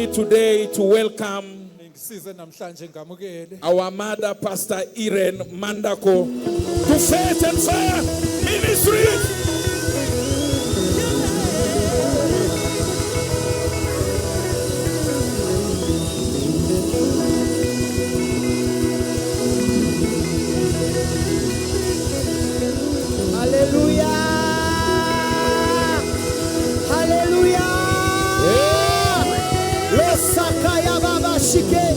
me today to welcome our mother, Pastor Irene Mandako, to Faith and Fire Ministry. Alléluia. Alléluia. Le Sakaya Baba Shike.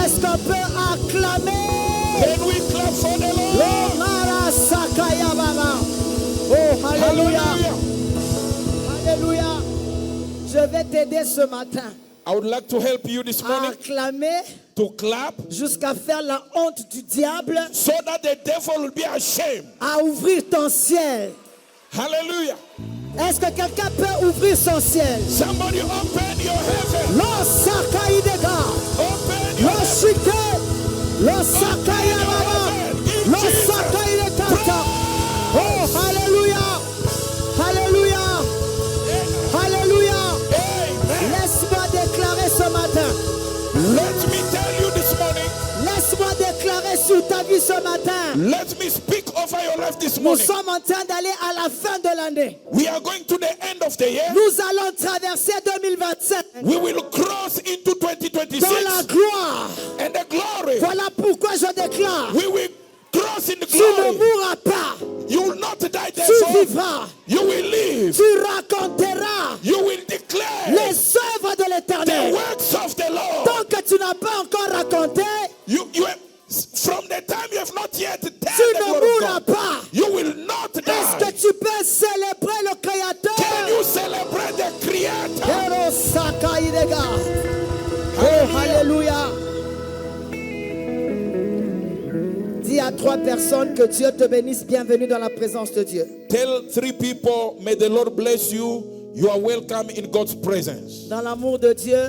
Est-ce qu'on peut acclamer? Can we clap for the Lord? Le Mara Sakaya Baba. Oh, Alléluia. Alléluia. Je vais t'aider ce matin. I would like to help you this À morning acclamer to clap jusqu'à faire la honte du diable. so that the devil will be ashamed. À ouvrir ton ciel. Hallelujah. Est-ce que quelqu'un peut ouvrir son ciel? Somebody open your heaven. Lo Sakai Dega. Open your Lo heaven. Shike. Lo Sakai Baba. Lo Sakai Dekata. Oh, Alléluia. Alléluia. Alléluia. Amen. Laisse-moi déclarer ce matin. Let me tell you this morning. Laisse-moi déclarer sur ta vie ce matin. Let me speak over your life this Nous morning. sommes en train d'aller à la fin de l'année. We are going to the end of the year. Nous allons traverser 2025 We will cross into dans la 2026 gloire. and the glory. Voilà pourquoi je déclare. We will cross in the Tu ne glory. mourras pas. You will not die Tu therefore. vivras. You will live. Tu raconteras You will declare les œuvres de the l'Éternel. works of the Lord. Tant que tu n'as pas encore raconté, From the time you have not yet tu told the ne word of mourras God, pas. you will not Est-ce que die. tu peux célébrer le Can Créateur? you celebrate the Creator? Hero Sakai Dega. Oh, Alléluia. Dis à 3 personnes que Dieu te bénisse. Bienvenue dans la présence de Dieu. Tell 3 people, may the Lord bless you. You are welcome in God's presence. Dans l'amour de Dieu,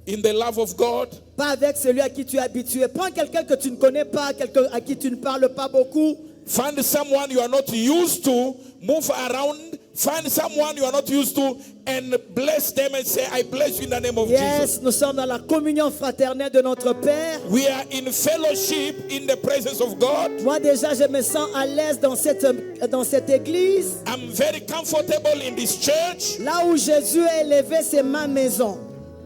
In the love of God, pas avec celui à qui tu es habitué. Prends quelqu'un que tu ne connais pas, quelqu'un à qui tu ne parles pas beaucoup. find someone you are not used to, move around, find someone you are not used to, and bless them and say, I bless you in the name of Yes, Jesus. nous sommes dans la communion fraternelle de notre Père. We are in fellowship in the presence of God. Moi déjà, je me sens à l'aise dans cette église. I'm very comfortable in this church. Là où Jésus est élevé, c'est ma maison.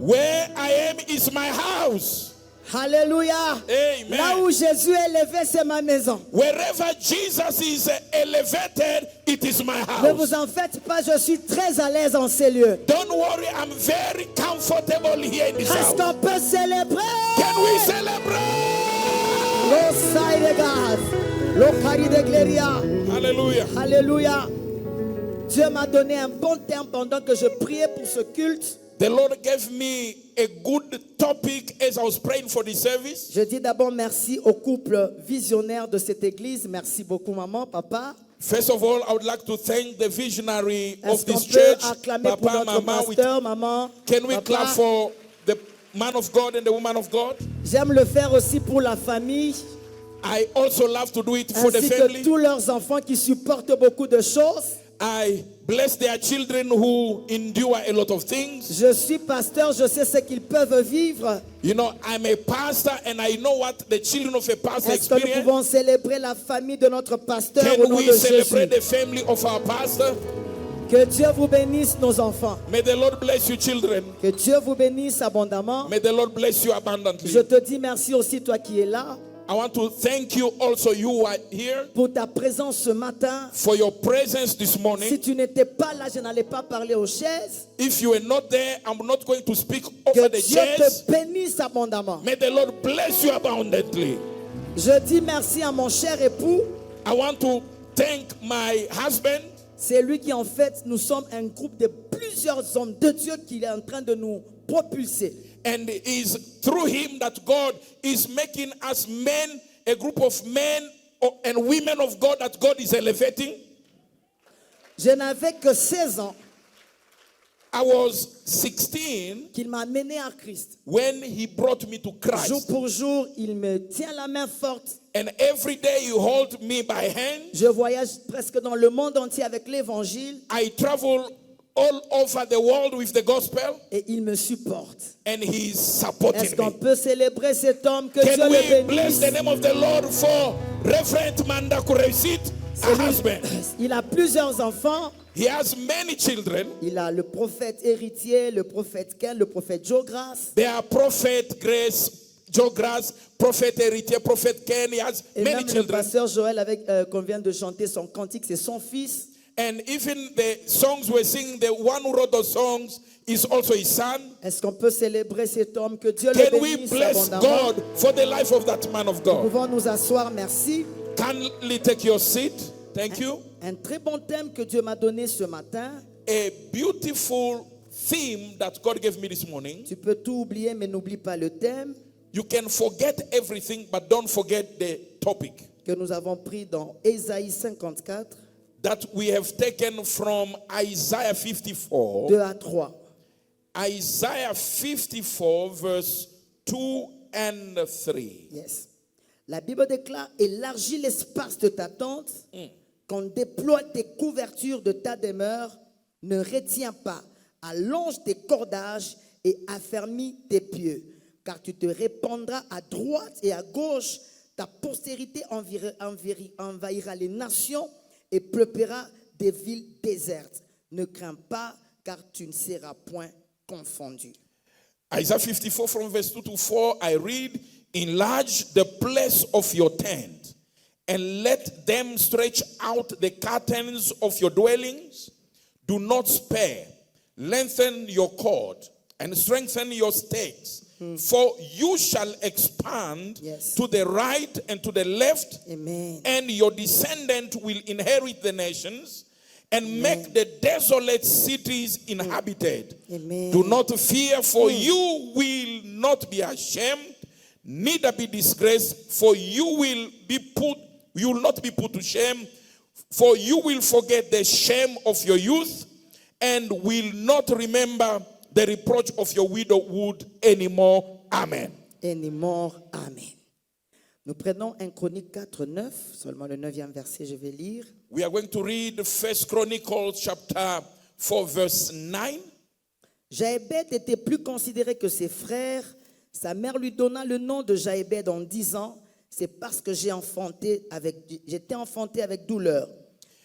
Where I am is my house. Alléluia. Amen. Là où Jésus est élevé, c'est ma maison. Wherever Jesus is elevated, it is my Ne house. vous en faites pas, je suis très à l'aise en ces lieux. Don't worry, I'm very comfortable here in this Est-ce house. qu'on peut célébrer? Can we celebrate? Lo sai de gaz, lo cari de gleria. Hallelujah. Alléluia. Dieu m'a donné un bon terme pendant que je priais pour ce culte. The Lord gave me a good topic as I was praying for this service. Je dis d'abord merci au couple visionnaire de cette église. Merci beaucoup, maman, papa. First of all, I would like to thank the visionary of Est-ce qu'on this peut church, acclamer pour Papa, notre Mama. pasteur, maman, Can we papa? clap for the man of God and the woman of God? J'aime le faire aussi pour la famille, I also love to do it for the ainsi que family. tous leurs enfants qui supportent beaucoup de choses. I bless their children who endure a lot of things. Je suis pasteur, je sais ce qu'ils peuvent vivre. You know, I'm a pastor and I know what the children of a pastor Est-ce que nous experience. pouvons célébrer la famille de notre pasteur au Can nom we de celebrate Jésus? the family of our pastor? Que Dieu vous bénisse, nos enfants. May the Lord bless you, children. Que Dieu vous bénisse abondamment. May the Lord bless you abundantly. Je te dis merci aussi, toi qui es là, I want to thank you also, you who are here, pour ta présence ce matin. for your presence this Si morning. tu n'étais pas là, je n'allais pas parler aux chaises. If you are not there, I'm not going to speak Que over the Dieu chairs. te bénisse abondamment. May the Lord bless you abundantly. Je dis merci à mon cher époux. I want to thank my husband. C'est lui qui, en fait, nous sommes un groupe de plusieurs hommes de Dieu qui est en train de nous propulser. And it is through him that God is making us men, a group of men and women of God that God is elevating. Je n'avais que 16 ans I was 16 qu'il m'a mené à Christ. when he brought me to Jour Christ. pour jour, il me tient la main forte. And every day you hold me by hand. Je voyage presque dans le monde entier avec l'évangile. I travel all over the world with the gospel, et il me supporte. and he's Est-ce supporting qu'on me. peut célébrer cet homme? Que Dieu Can le we bless bénisse. the name of the Lord for Reverend Manda Kureisit, a husband? Il a plusieurs enfants. He has many children. Il a le prophète héritier, le prophète Ken, le prophète Joe Grace. They are Prophet Grace, Joe Grace, Prophet Héritier, Prophet Ken. He has Et many même le children. pasteur Joël qu'on vient de chanter son cantique, c'est son fils. And even the songs we're singing, the one who wrote those songs is also his son. Est-ce qu'on peut célébrer cet homme? Que Dieu le Can we bénisse bless abondamment. God for the life of that man of Nous God? pouvons nous asseoir, merci. Kindly take your seat. Thank you. Un très bon thème que Dieu m'a donné ce matin. A beautiful theme that God gave me this morning. Tu peux tout oublier, mais n'oublie pas le thème You can forget everything, but don't forget the topic que nous avons pris dans Ésaïe 54, that we have taken from Isaiah 54. 2 à 3. Isaiah 54, verse 2 and 3. Yes. La Bible déclare: élargis l'espace de ta tente, qu'on déploie tes couvertures de ta demeure, ne retiens pas, allonge tes cordages et affermis tes pieux, car tu te répandras à droite et à gauche, ta postérité envahira les nations et peuplera des villes désertes. Ne crains pas, car tu ne seras point confondu. Isaiah 54 from verse 2 to 4, I read, enlarge the place of your tent, and let them stretch out the curtains of your dwellings. Do not spare. Lengthen your cord and strengthen your stakes. For you shall expand Yes. to the right and to the left, Amen. and your descendant will inherit the nations and make the desolate cities inhabited. Amen. Do not fear, for you will not be ashamed, neither be disgraced, for you will not be put to shame, for you will forget the shame of your youth, and will not remember the reproach of your widowhood anymore. Amen. Anymore. Amen. Nous prenons 1 Chronique 4, 9, seulement le 9e verset, je vais lire. We are going to read 1 Chronicles chapter 4, verse 9. Jaébed était plus considéré que ses frères. Sa mère lui donna le nom de Jaébed en disant: c'est parce que j'étais enfanté avec douleur.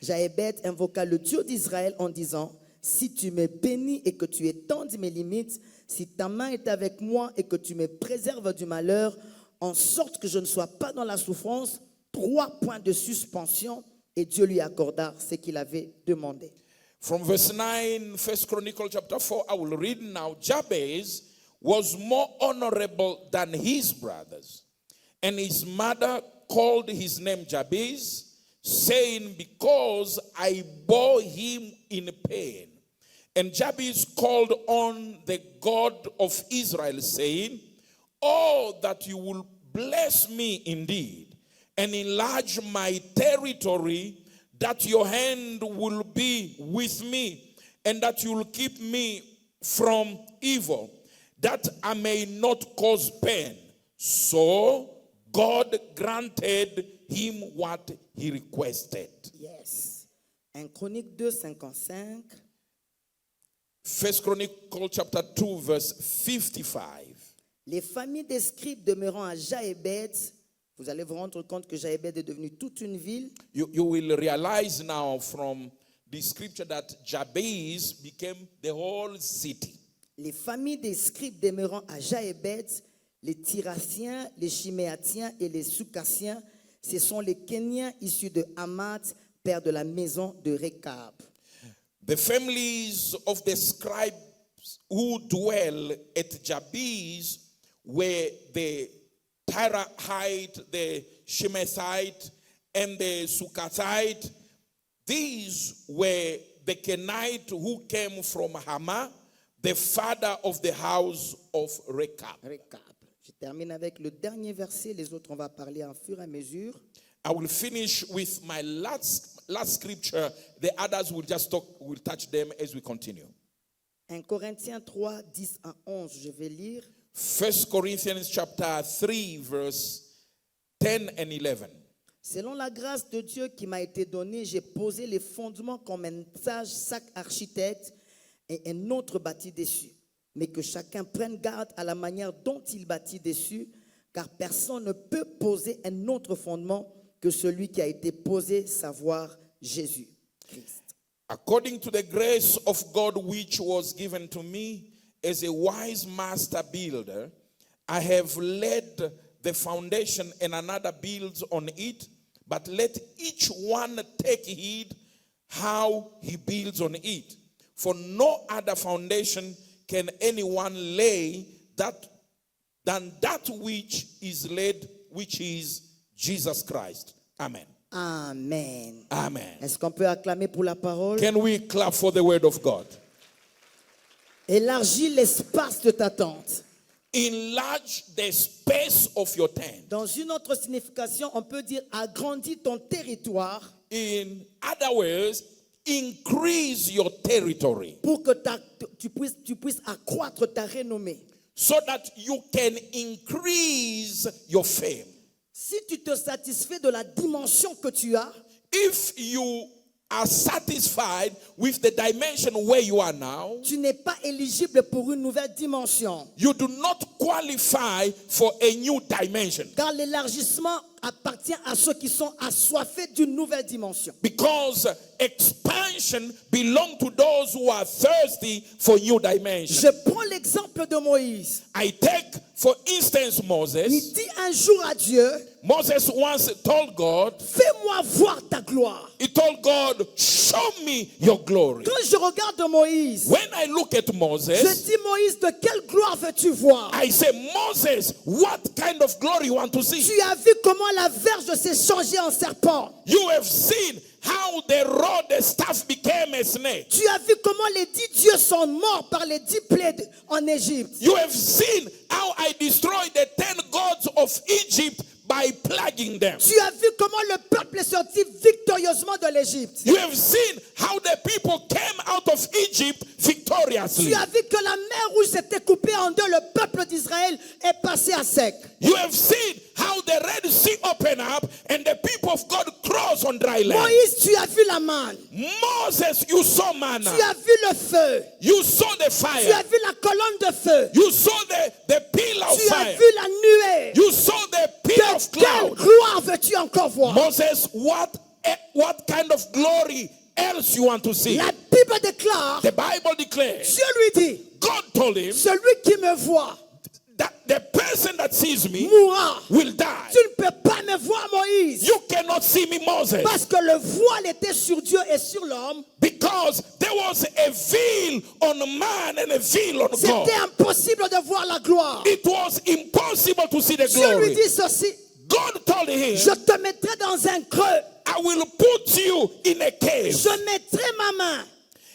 Jaébed invoqua le Dieu d'Israël en disant: si tu me bénis et que tu étendis mes limites, si ta main est avec moi et que tu me préserves du malheur, en sorte que je ne sois pas dans la souffrance, 3 points de suspension, et Dieu lui accorda ce qu'il avait demandé. From verse 9, 1 Chronicles chapter 4, I will read now. Jabez was more honorable than his brothers, and his mother called his name Jabez, saying, because I bore him in pain. And Jabez called on the God of Israel, saying, oh, that you will bless me indeed, and enlarge my territory, that your hand will be with me, and that you will keep me from evil, that I may not cause pain. So God granted him what he requested. Yes. 1 Chronique 2, 55. 1 Chronicles chapter 2, verse 55. Les familles des scribes demeurant à Jaébed, vous allez vous rendre compte que Jaébed est devenu toute une ville. You will realize now from the scripture that Jabez became the whole city. Les familles des scribes demeurant à Jaébed, les Tiraciens, les Chiméatiens et les Soukassiens, ce sont les Kéniens issus de Hamath, père de la maison de Rekab. The families of the scribes who dwell at Jabez were the Tiraite, the Shemethite, and the Sukkathite. These were the Kenite who came from Hamath, the father of the house of Rekab. Rekab. Je termine avec le dernier verset, les autres on va parler en fur et à mesure. I will finish with my last scripture. The others will just will touch them as we continue. 1 Corinthiens 3, 10 à 11, je vais lire. 1 Corinthians chapter 3, verse 10 and 11. Selon la grâce de Dieu qui m'a été donnée, j'ai posé les fondements comme un sage architecte. et un autre bâtit dessus. Mais que chacun prenne garde à la manière dont il bâtit dessus, car personne ne peut poser un autre fondement que celui qui a été posé, savoir Jésus Christ. According to the grace of God which was given to me as a wise master builder, I have laid the foundation and another builds on it, but let each one take heed how he builds on it. For no other foundation can anyone lay than that which is laid, which is Jesus Christ. Amen. Amen. Amen. Est-ce qu'on peut acclamer pour la parole? Can we clap for the word of God? Élargis l'espace de ta tente. Enlarge the space of your tent. Dans une autre signification, on peut dire agrandis ton territoire In other words, increase your territory pour que tu puisses accroître ta renommée. so that you can increase your fame. Si tu te satisfais de la dimension que tu as, If you are satisfied with the dimension where you are now, tu n'es pas éligible pour une nouvelle dimension. you do not qualify for a new dimension, Car l'élargissement appartient à ceux qui sont assoiffés d'une nouvelle dimension. because expansion belongs to those who are thirsty for new dimension. Je prends l'exemple de Moïse. I take, for instance, Il Moses. dit un jour à Dieu, Moses once told God, fais-moi voir ta gloire. he told God, show me your glory. Quand je regarde Moïse, When I look at je Moses, dis Moïse, de quelle gloire veux-tu voir? I say, Moses, what kind of glory you want to see? Tu as vu comment la verge s'est changée en serpent. You have seen how the rod, the staff became a snake. Tu as vu comment les 10 dieux sont morts par les 10 plaies en Égypte. You have seen how I destroyed the 10 gods of Egypt by plaguing them. Tu as vu comment le peuple est sorti victorieusement de l'Égypte. You have seen how the people came out of Egypt victoriously. Tu as vu que la mer rouge s'était coupée en deux. Le peuple d'Israël est passé à sec. You have seen how the Red Sea opened up and the people of God crossed on dry land. Moïse, tu as vu la manne. Moses, you saw manna. Tu as vu le feu. You saw the Tu fire. as vu la colonne de feu. You saw the pillar of Tu as fire. vu la nuée. You saw the pillar of De quelle cloud. gloire veux-tu encore voir? Moses, what kind of glory else you want to see? La Bible déclare, The Bible declares, Dieu lui dit, God told him celui qui me voit that the person that sees me mourra. will die. Tu ne peux pas me voir, Moïse, You cannot see me, Moses, parce que le voile était sur Dieu et sur l'homme. because there was a veil on man and a veil on God. C'était impossible de voir la gloire. It was impossible to see the Dieu lui glory. dit ceci, God told him, je te mettrai dans un creux. I will put you in a cave Je mettrai ma main.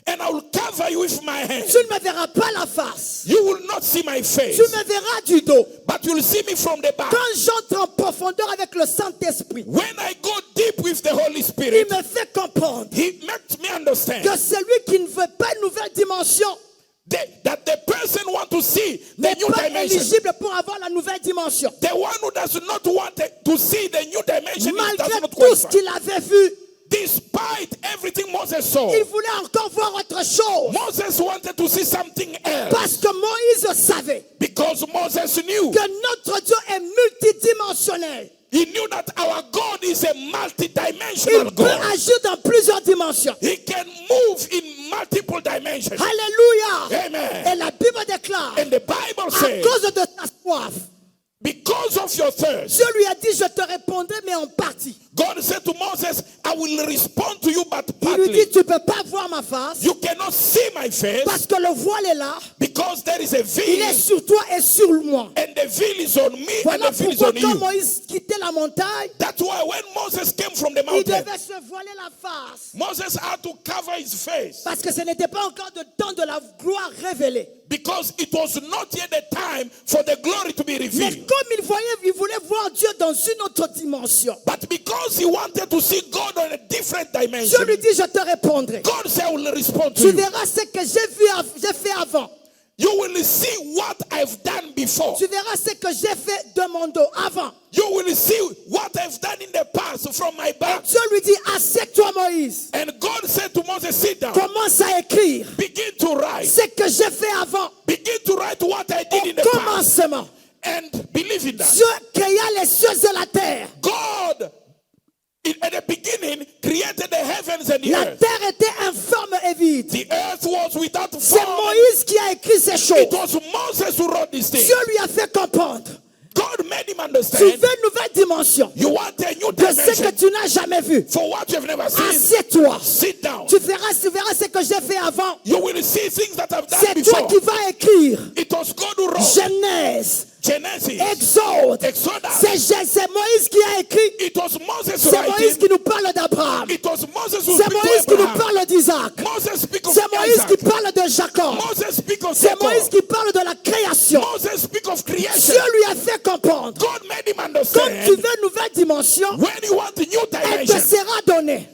and I will cover you with my hand. Tu ne me verras pas la face. You will not see my face, Tu me verras du dos. but you will see me from the back. Quand j'entre en profondeur avec le Saint-Esprit, When I go deep with the Holy il Spirit, me fait comprendre He makes me understand que celui qui ne veut pas une nouvelle dimension that the person want to see the n'est new pas dimension. éligible pour avoir la nouvelle dimension. The one who does not want to see the new dimension does Malgré not tout ce qualify. qu'il avait vu, Despite everything Moses saw, il voulait encore voir autre chose. Moses wanted to see something else, Parce que Moïse savait because Moses knew. que notre Dieu est multidimensionnel. He knew that our God is a Il multi-dimensional peut God. agir dans plusieurs dimensions. He can move in multiple dimensions. Alléluia. Amen. Et la Bible déclare, And the Bible à says, cause de ta soif, because of your thirst, Dieu lui a dit, je te répondrai, mais en partie. God said to Moses, I will respond to you, but Il lui dit, partly. tu ne peux pas voir ma face, You cannot see my face parce que le voile est là. because there is a Il veil, est sur toi et sur moi. and the veil is on me, and Voilà the veil is pourquoi on quand you. Moïse quittait la montagne, That's why when Moses came from the il mountain, devait se voiler la face. Moses had to cover his face Parce que ce n'était pas encore le temps de la gloire révélée. because it was not yet the time for the glory to be Mais revealed. comme il voulait voir Dieu dans une autre dimension. But because he wanted to see God on a different Dieu dimension, lui dit, je te répondrai. God said, I will respond to Tu you. verras ce que j'ai fait avant. You will see what I've done before. Tu verras ce que j'ai fait de mon dos avant. You will see what I've done in the past from my back. Dieu lui dit, assieds-toi Moïse. And God said to Moses, sit down. Commence à écrire. Begin to to write. ce que j'ai fait avant, Begin to write what I did in au the past. commencement, And believe in that. Dieu créa les cieux et la terre. God, at the beginning, created the heavens and the La earth. terre était informe et vide. The earth was without C'est form. Moïse qui a écrit ces It choses. was Moses who wrote these things. Dieu lui a fait comprendre. God made him Tu understand. veux une nouvelle dimension You want a new de ce que dimension tu n'as jamais vu. for what you have never seen. Assieds-toi. Sit down. Tu verras ce que j'ai fait avant. You will see things that I've done C'est toi before. qui vas écrire. It was God who wrote. Genèse, Genesis, Exode. Exodus. C'est Moïse qui a écrit. It was Moses C'est Moïse writing. qui nous parle d'Abraham. It was Moses who C'est speak Moïse to qui nous Abraham. parle d'Isaac. Moses speak of C'est Moïse qui Isaac. parle de Jacob. Moses speak of C'est Moïse Jacob. qui parle de la création. Moses speak of creation. Dieu lui a fait comprendre. God made him Quand understand. tu veux une nouvelle dimension, When you want a new elle te dimension, sera donnée.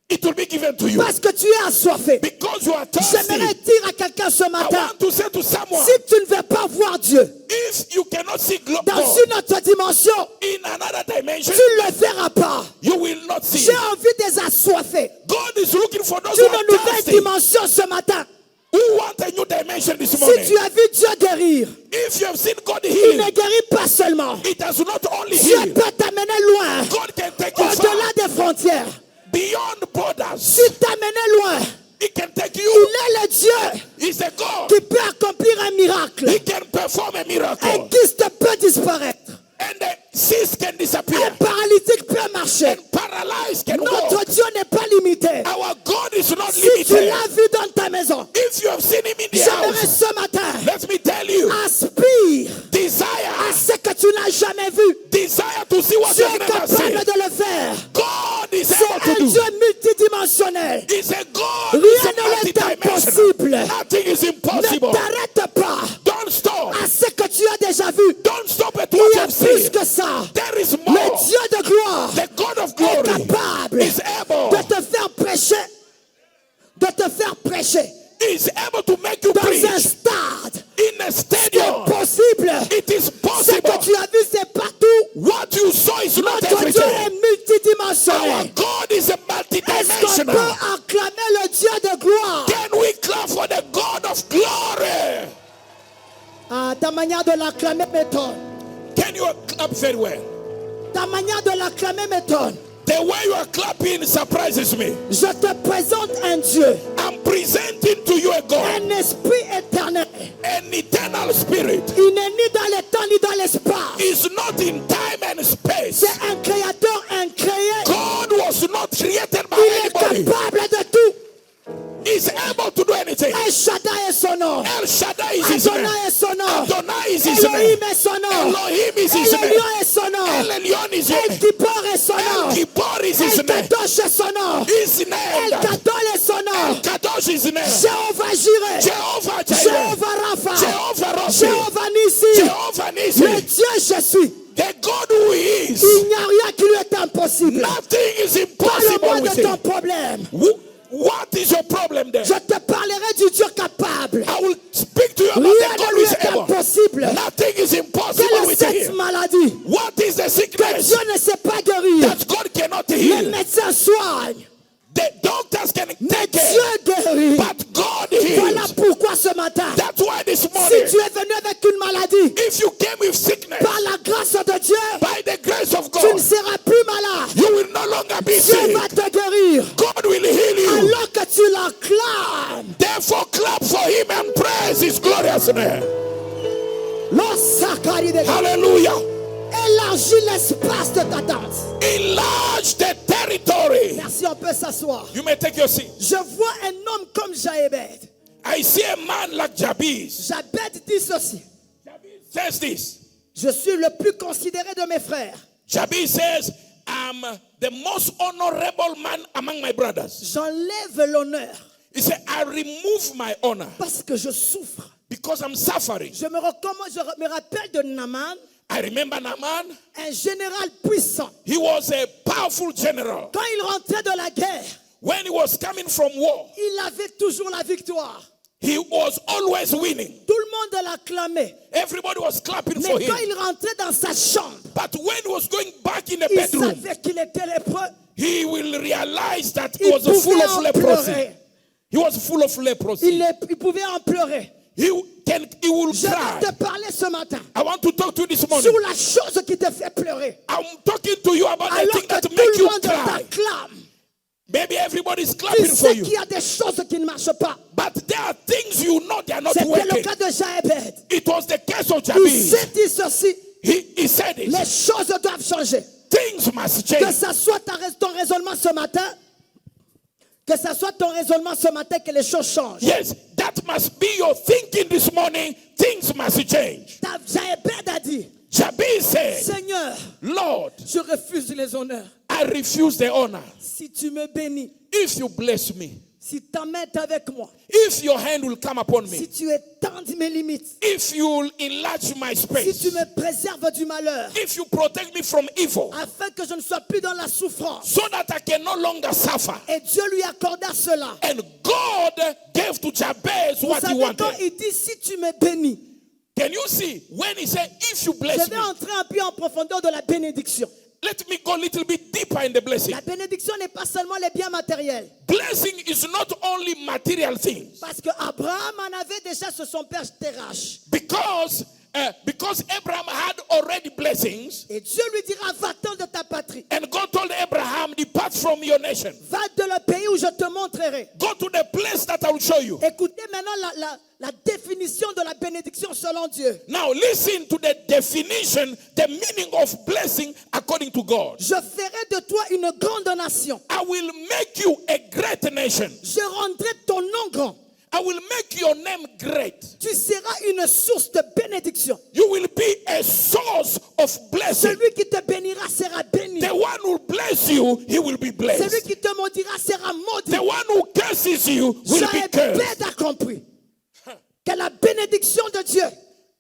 it will be given to you. Parce que tu es assoiffé. Because you are J'aimerais thirsty. dire à quelqu'un ce I matin, want to say to someone, si tu ne veux pas voir Dieu if you cannot see dans God une autre dimension, in another dimension, tu ne le verras pas. you will not see J'ai it. envie des assoiffés God is looking for those d'une who are nouvelle thirsty, dimension ce matin. who want a new dimension this Si morning. tu as vu Dieu guérir, If you have seen God il heal, ne guérit pas seulement. it has not only Dieu healed. peut t'amener loin, God can take you au-delà far, des frontières. beyond borders. S'il t'amenait loin, He can take il you. est le Dieu He's a God. qui peut accomplir un miracle. He can perform a Un miracle. kyste peut disparaître. And the cyst can Un disappear. paralytique peut marcher. And paralyzed can Notre walk. Dieu n'est pas limité. Our God is not Si tu limited. l'as vu dans ta maison, If you have seen him in the j'aimerais house, ce matin, let me tell you, aspire à desire ce que tu n'as jamais vu. desire to see what Dieu you est have never seen. capable de le faire. God is C'est able to un do. Dieu multidimensionnel. He's a God. Rien He's a ne l'est multidimensional. impossible. Nothing is Ne impossible. t'arrête pas Don't stop. à ce que tu as déjà vu. Don't stop at Il what y you a have plus seen. que ça. There is Le more. Dieu de gloire The God of est glory capable is able. de te faire prêcher, Is able to make you dans preach un stade. in a C'est stadium. possible. It is Ce possible. que tu as vu, c'est partout. What you saw is not Notre Dieu est everything. multidimensionnel. Our God is a Est-ce qu'on multidimensional. peut acclamer le Dieu de gloire? Can we clap for the God of glory? Ah, ta manière de l'acclamer m'étonne. Can you clap very well? Ta manière de l'acclamer m'étonne. The way you are clapping surprises me. Je te présente un Dieu, I'm presenting to you a God, un esprit éternel. an eternal spirit. Il n'est ni dans le temps ni dans l'espace. Is not in time and space. C'est un créateur incréé. God was not created by Il est anybody. capable de tout. He's able to do anything. El Shaddai est son nom. El Shaddai is his name. Adonai est son nom. Adonai is his Elohim name. est son nom. Elohim is his El name. Elyon est son nom. El Elyon is his El name. Kippur est son El nom. Kippur is his El name. Kadosh est son nom. His El name. Gadol est son nom. Kadosh is his name. Jéhovah Jireh. Jehovah Jireh. Jéhovah Rapha. Jehovah Rapha. Jéhovah Nissi. Jehovah Le Nissi. Dieu je suis. The God who is. Il n'y a rien qui lui est impossible. Nothing is Parle-moi impossible with de ton him. problème. What is your problem then? Je te parlerai du Dieu capable. I will speak to you about Rien the God ne who lui is est able. impossible. Nothing is impossible Quelle est with cette him. maladie What is the que sickness Dieu ne sait pas guérir? that God cannot Les heal? médecins soignent, The doctors can mais take Dieu it, guérit. but God Voilà heals. pourquoi ce matin, That's why this si morning, tu es venu avec une maladie, if you came with sickness, par la grâce de Dieu, by the grace of tu ne God, seras plus malade. you will no longer be Dieu sick. va te guérir. God will heal you. Alors que tu l'acclames, Therefore, clap for him and praise his glorious name. Hallelujah. élargis l'espace de ta danse. Enlarge the territory. Merci, on peut s'asseoir. You may take your seat. Je vois un homme comme Jaébed. I see a man like Jabez. Jaébed dit ceci: Jabez says this. je suis le plus considéré de mes frères. Jabez says, I'm the most honorable man among my brothers. J'enlève l'honneur He said, I remove my honor parce que je souffre. because I'm suffering. Je me rappelle de Naaman, I remember Naaman. un général puissant. He was a powerful general. Quand il rentrait de la guerre, When he was coming from war, il avait toujours la victoire. he was always winning. Tout le monde l'acclamait. Everybody was clapping Mais for quand him. il rentrait dans sa chambre, But when he was going back in the il bedroom, savait qu'il était lépreux. he will realize that he Il was full pouvait of en leprosy. pleurer. He was full of leprosy. Il pouvait en pleurer. He will Je vais cry. te parler ce matin I want to talk to you this morning. sur la chose qui te fait pleurer. I'm talking to you about the Alors thing que that tout make le you monde cry. t'acclame. Maybe everybody's Tu clapping for sais you. qu'il y a des choses qui ne marchent pas. But there are things you know they are not C'était le working. cas de Jaébed. It was the case of Il Jabez. s'est dit ceci. He said it. Les choses doivent changer. Things must Que change. ça soit ton raisonnement ce matin. Que ça soit ton raisonnement ce matin que les choses changent. Yes, that must be your thinking this morning. Things must change. Jaébed a dit, Jabez said, Seigneur, Lord, je refuse les honneurs. I refuse the honor. Si tu me bénis, If you bless me, si ta main est avec moi, if your hand will come upon si me, tu étends mes limites, if you will enlarge my si space, tu me préserves du malheur, if you protect me from evil, afin que je ne sois plus dans la souffrance. so that I can no longer suffer. Et Dieu lui accorda cela. And God gave to Jabez Vous what he savez, quand wanted. il dit si tu me bénis, Can you see when he said, if you je bless vais me? entrer un peu en profondeur de la bénédiction. Let me go a little bit deeper in the blessing. La bénédiction n'est pas seulement les biens matériels. Blessing is not only material things. Parce que Abraham en avait déjà sur son père Terach. Because Abraham had already blessings, Et Dieu lui dira, va-t'en de ta patrie. and God told Abraham, depart from your nation. Va de le pays où je te montrerai. Go to the place that I will show you. Écoutez maintenant la définition de la bénédiction selon Dieu. Now listen to the definition, the meaning of blessing according to God. Je ferai de toi une grande nation. I will make you a great nation. Je rendrai ton nom grand. I will make your name great. Tu seras une source de bénédiction. You will be a source of blessing. Celui qui te bénira sera béni. The one who bless you, he will be Celui blessed. qui te maudira sera maudit. The one who curses you will be cursed. Jaébed a compris que la bénédiction de Dieu,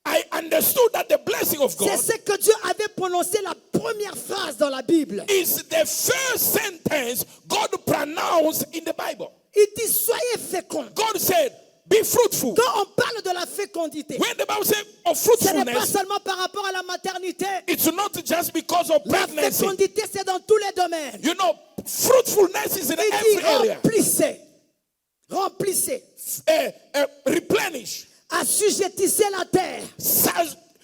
I understood that the blessing of God c'est ce que Dieu avait prononcé la première phrase dans la Bible. is the first sentence God pronounced in the Bible. Il dit soyez féconds. God said, be fruitful. Quand on parle de la fécondité, When the Bible says of ce n'est pas fruitfulness, seulement par rapport à la maternité. it's not just because of La pregnancy. fécondité, c'est dans tous les domaines. You know, fruitfulness is in Il every dit area. remplissez, remplissez, Replenish, assujettissez la terre,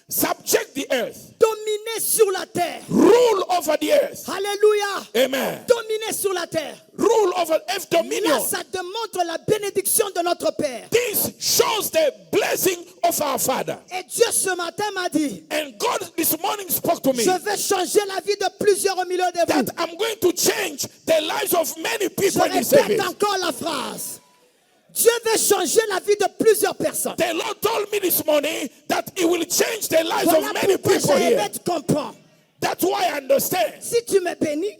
subject the earth, dominez sur la terre. rule over the earth. Alléluia. Amen. Dominez sur la terre. Rule over earth, Là, dominion. ça démontre la bénédiction de notre Père. This shows the blessing of our Father. Et Dieu ce matin m'a dit, And God this morning spoke to me je vais changer la vie de plusieurs au milieu de vous. that I'm going to change the lives of many Je people in this répète service. encore la phrase. Dieu veut changer la vie de plusieurs personnes. The Lord told me this morning that He will change the lives Voilà of many pourquoi people here. Jaébed comprend. That's why I understand. Si tu me bénis,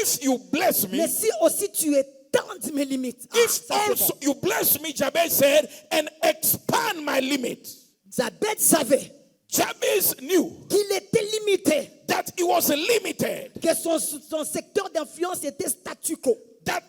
If you bless me, mais si aussi tu étends mes limites. Ah, if ça, c'est also bon. you bless me, Jabez said, and expand my limit. Jaébed savait Jabez knew qu'il était limité, that he was limited, que son secteur d'influence était statu quo. that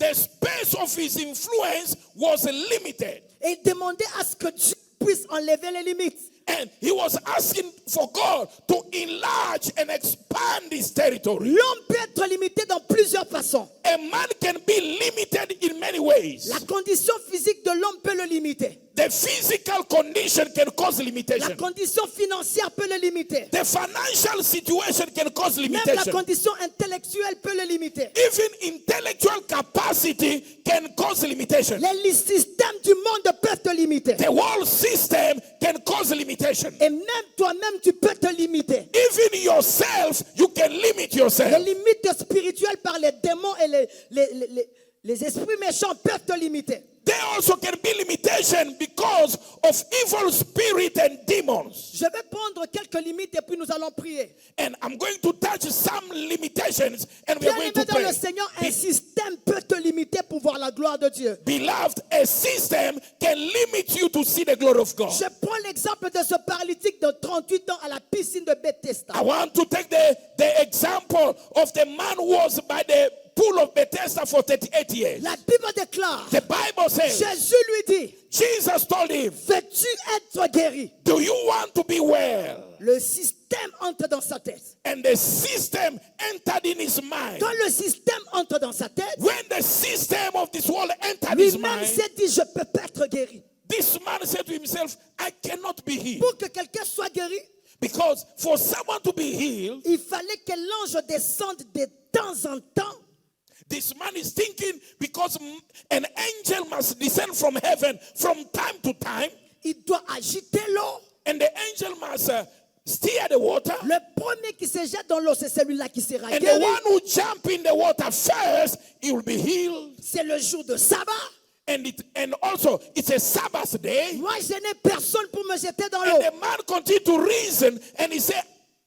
the space of his influence was limited. Et il demandait à ce que Dieu puisse enlever les limites. And he was asking for God to enlarge and expand his territory. L'homme peut être limité dans plusieurs façons. A man can be limited in many ways. La condition physique de l'homme peut le limiter. The physical condition can cause La limitation. condition financière peut le limiter. The financial situation can cause Même la limitation. condition intellectuelle peut le limiter. Even intellectual capacity can cause limitation. Les systèmes du monde peuvent te limiter. The whole system can cause limitation. Et même toi-même, tu peux te limiter. Even yourself, you can limit Les yourself. limites spirituelles par les démons et les esprits méchants peuvent te limiter. There also can be limitation because of evil spirit and demons. Je vais prendre quelques limites et puis nous allons prier. And I'm going to touch some limitations and we are going Bien-aimé to dans pray. le Seigneur, un système peut te limiter pour voir la gloire de Dieu. Beloved, a system can limit you to see the glory of God. Je prends l'exemple de ce paralytique de 38 ans à la piscine de Bethesda. I want to take the example of the man who was by the pool of Bethesda for 38 years. La Bible déclare, The Bible says, Jésus lui dit, Jesus told him, veux-tu être guéri? do you want to be well? Le système entre dans sa tête. And the system entered in his mind. Quand le système entre dans sa tête, When the system of this world entered entered his Lui-même mind, s'est dit, je ne peux pas être guéri. this man said to himself, I cannot be healed. Pour que quelqu'un soit guéri, Because for someone to be healed, il fallait que l'ange descende de temps en temps. this man is thinking because an angel must descend from heaven from time to time, Il doit agiter l'eau. and the angel must steer the water, Le premier qui se jette dans l'eau, c'est celui-là qui sera and the guéri. one who jump in the water first, he will be healed. C'est le jour de sabbat. And also, it's a Sabbath day. Moi, je n'ai personne pour me jeter dans And l'eau. the man continued to reason, and he said,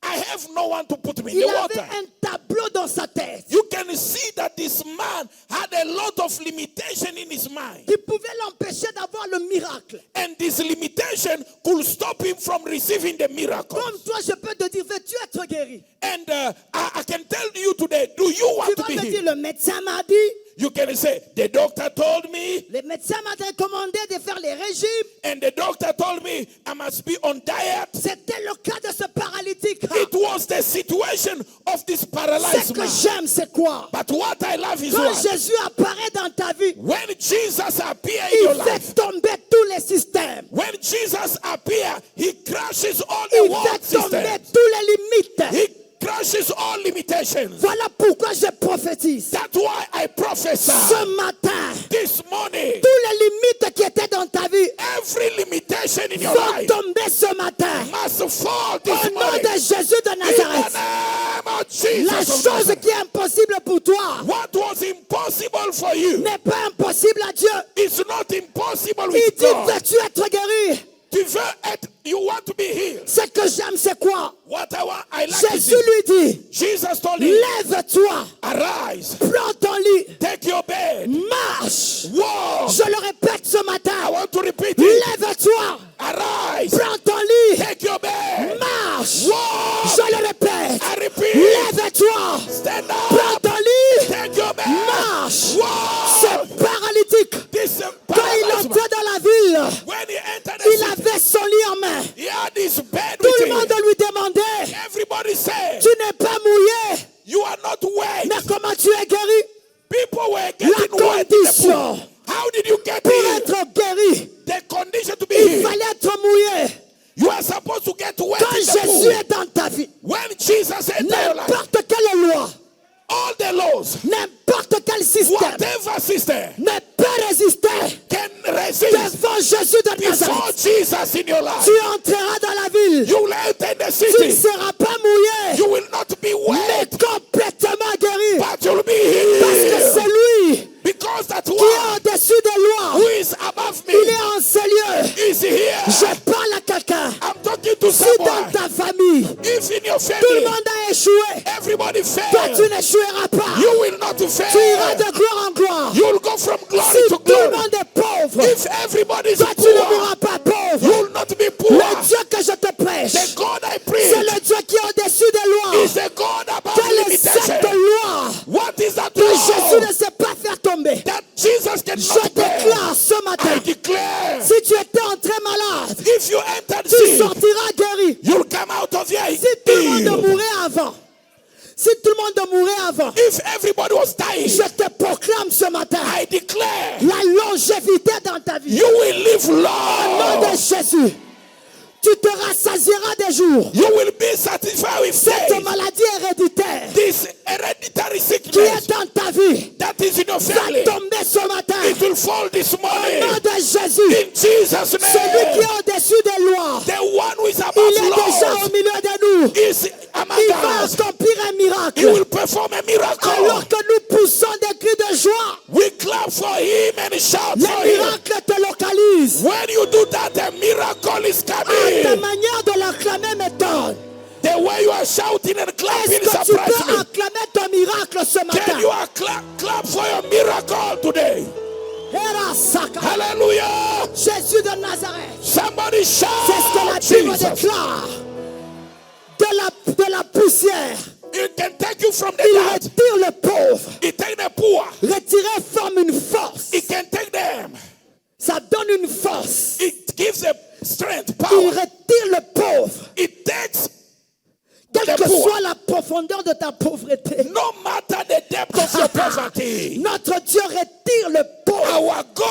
I have no one to put me in Il the avait water. un tableau dans sa tête You can see that this man had a lot of limitation in his mind. qui pouvait l'empêcher d'avoir le miracle. And this limitation could stop him from receiving the miracle. Comme toi, je peux te dire, veux-tu être guéri? And I can tell you today, do you Tu want to vas be me dire, healed? le médecin m'a dit, You can say, the doctor told me, le médecin m'a recommandé de faire les régimes. and the doctor told me I must be on diet. C'était le cas de ce paralytique. It was the situation of this Ce paralyzed que man. j'aime, c'est quoi? But what I love is Quand what? Jésus apparaît dans ta vie, When Jesus appears in your il life, fait tomber tous les systèmes. when Jesus appears, he crushes all the Il world fait tomber system. toutes les limites. He crushes all limitations. Voilà pourquoi je prophétise. That's why I prophesy Ce matin, this morning, toutes les limites qui étaient dans ta vie every limitation in your vont life tomber ce matin. must fall Au this nom morning. de Jésus de In the Nazareth. name of La Jesus of chose Nazareth. qui est impossible pour toi What was impossible for you n'est pas impossible à Dieu. is not impossible Il with dit, God. veux-tu être guéri? You want to be healed. Ce que j'aime, c'est quoi? What I like is Jésus this. lui dit, Jesus told him, lève-toi, arise, prends ton lit, take your bed, marche. walk. Je le répète ce I matin, want to repeat it. lève-toi, Arise, prends ton lit, take your bed, marche. walk. Je le répète, I repeat, lève-toi, stand prends up, ton lit, take your bed, marche. walk. Ce paralytique, This quand il paralyzed man, entrait dans la ville, when he entered the il city, avait son lit en main. he had his bed Tout with le monde him. lui demandait, Everybody said, tu n'es pas mouillé, you are not wet. mais comment tu es guéri? People were La getting wet in the condition pool. How did you get pour healed? être guéri, The condition to be il healed. fallait être mouillé. You are supposed to get wet Quand in the Jésus pool. est dans ta vie, When Jesus entered your life, n'importe quelle loi, all the laws, n'importe quel système whatever system ne peut résister can resist devant Jésus de before Nazareth. Jesus in your life. Tu entreras dans la ville, You will enter the tu ne city. seras pas mouillé, You will not be mais wet, complètement guéri. but you'll be Parce que healed. c'est lui Because that qui est one au-dessus des lois. who is above Il me est en ces lieux. is here. Je parle à quelqu'un. I'm talking to Si dans someone. ta famille, If in your tout le family monde a échoué, everybody toi tu fails, n'échoueras pas. you will not Tu iras fail. de gloire en gloire. You will go from glory Si to tout le glory. monde est pauvre, If everybody is toi tu ne poor, mourras pas pauvre. you will not be poor. Le Dieu que je te prêche, The God I c'est preach le Dieu qui est au-dessus des lois. is the God above Quelle est cette limitation. loi What is that que Jésus law ne sait pas faire tomber? that Jesus Je cannot bear? déclare ce I matin, declare, si tu étais entré malade, if you enter tu sin, sortiras guéri. you'll come out of here Si tout le monde healed. mourait avant, si tout le monde mourait avant, If everybody was dying, je te proclame ce matin I declare, la longévité dans ta vie. you will live Au nom long. de Jésus, tu te rassasieras des jours. You will be satisfied with Cette days. maladie héréditaire This hereditary qui sickness est dans ta vie that is in your va family, tomber ce matin. it will fall this Au nom morning. de Jésus, In Jesus' celui qui name, est au-dessus des lois, the one who is il above est déjà au laws milieu de nous. is among Il va us. accomplir un He miracle. will perform a miracle. Alors que nous poussons des cris de joie, We clap for him and shout le for him. miracle te localise. When you do that, a miracle is Ta coming. manière de l'acclamer m'étonne. The way you are shouting and clapping Est-ce que tu surprise peux me. acclamer ton miracle ce Can matin? you clap for your miracle today? Era Saka. Hallelujah. Jésus de Nazareth. Somebody C'est ce que la shout Bible Jesus. déclare. De la poussière, It can take you from the il dirt. retire le pauvre. It take the poor. Retirer forme une force. It can take them. Ça donne une force. It gives a strength, Il power. retire le pauvre. It takes, Quelle the que poor. soit la profondeur de ta pauvreté, no matter the depth of your poverty, notre Dieu retire le pauvre. our God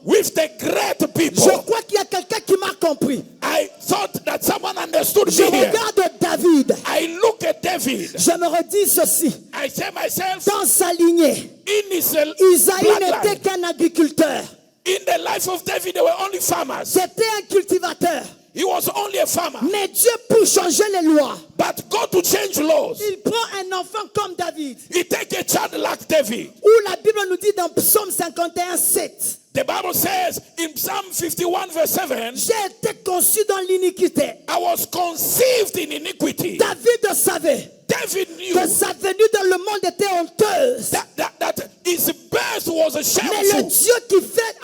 with the great Je people. crois qu'il y a quelqu'un qui m'a compris. I thought that someone understood Je me here. regarde David. I look at David. Je me redis ceci. I say myself, Dans sa lignée, in his Isaïe n'était bloodline, qu'un agriculteur. in the life of David, there were only farmers. C'était un cultivateur. He was only a farmer. Mais Dieu, pour changer les lois, But God to change laws, il prend un enfant comme David. he take a child like David. Où la Bible nous dit dans Psaume 51, 7. The Bible says in Psalm 51 verse 7, J'ai été conçu dans l'iniquité. I was conceived in iniquity. David savait David knew que sa venue dans le monde était honteuse. that his birth was a Mais le shameful. Dieu qui fait...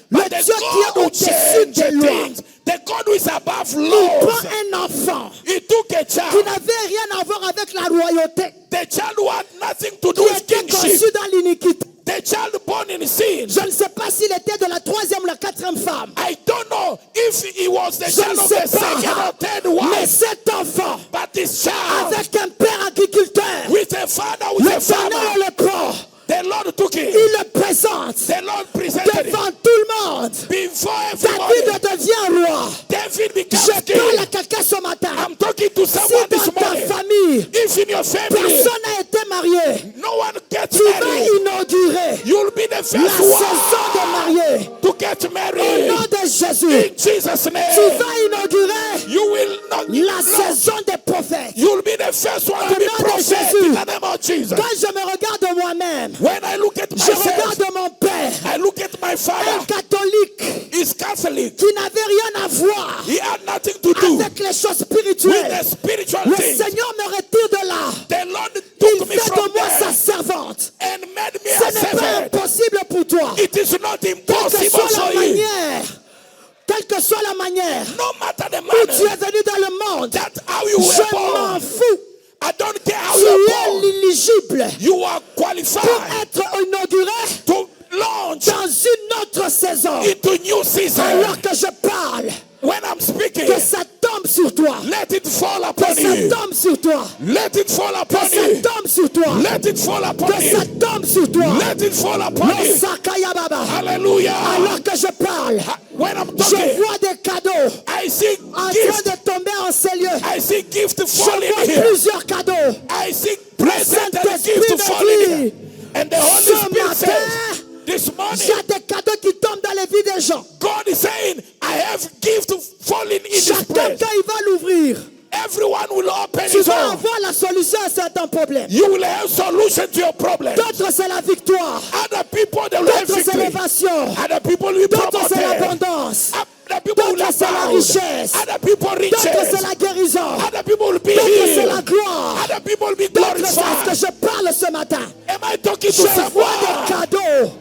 But Le the Dieu qui est God who au-dessus changes des lois. things, the God who is above Il laws, prend un enfant he took a qui child, n'avait rien à voir avec la royauté, the child who had nothing to do qui with était kingship, conçu dans l'iniquité. the child born in sin. Je ne sais pas s'il était de la troisième ou la quatrième femme. I don't know if he was the Je child ne of sais the second pas. or third Mais wife, cet enfant, but this child avec un père agriculteur, with a father, with a le Seigneur farmer, le prend. the Lord took him. Il le présente The Lord presented him devant tout le monde. before David everybody. devient roi. David Je becomes parle à king. quelqu'un ce matin. I'm talking to Si someone this dans ta morning. famille, If in your family, personne n'a été marié, no one gets tu vas married, inaugurer you'll be the la first saison de one mariés. to get Au married. nom de Jésus, In Jesus' tu name, vas inaugurer you will not la no, saison des prophètes. you'll be the first one Au to be nom de prophet Jésus. in the name of Jesus. Quand je me regarde moi-même, When I look at je myself, regarde mon père, I look at my un father. catholique He's Catholic. qui n'avait rien à voir He had nothing to do avec les choses with spirituelles. the spiritual Le things. Seigneur me retire de là. The Lord Il took me fait from de moi sa there servante. and made me Ce a n'est pas servant. impossible pour toi. It is not Quelle que impossible soit la for you. manière, quelle que soit la manière No matter the où tu manner, es venu dans le monde, that how you were je m'en born. fous. I don't care how Tu you es are born. l'éligible You are pour qualified être inauguré to launch dans une autre saison. into new season. Alors que je parle, When I'm speaking, que ça tombe sur toi. let it fall Que upon ça you. tombe sur toi. Let it fall Que upon ça you. tombe sur toi. Let it fall upon Que ça you. tombe sur toi. Let it fall upon Le you. Sakaya Baba. Hallelujah. Alors que je parle, When I'm je talking, vois des cadeaux I see en train gift. de tomber en ces lieux. I see gift Je falling vois here. plusieurs cadeaux. I see present and Saint-Esprit gift me falling dit, here. And the Holy ce Spirit matin, says, this Il y morning, a des cadeaux qui tombent dans les vies des gens. God is saying, I have gift falling in this Chacun, place. quand il va l'ouvrir, Everyone will open tu his vas own. avoir la solution à certains problèmes. You will have solution to your problem. D'autres, c'est la victoire. Other people, they will have D'autres, c'est victory. l'élévation. Other people will be D'autres, c'est promoted. l'abondance. Other people will D'autres, c'est la abound. richesse. Other people D'autres, c'est riches. la guérison. Other people will be D'autres, c'est la healed. gloire. Other people will be D'autres, c'est ce que glorified. je parle ce matin. Am I talking to Je vois des someone? cadeaux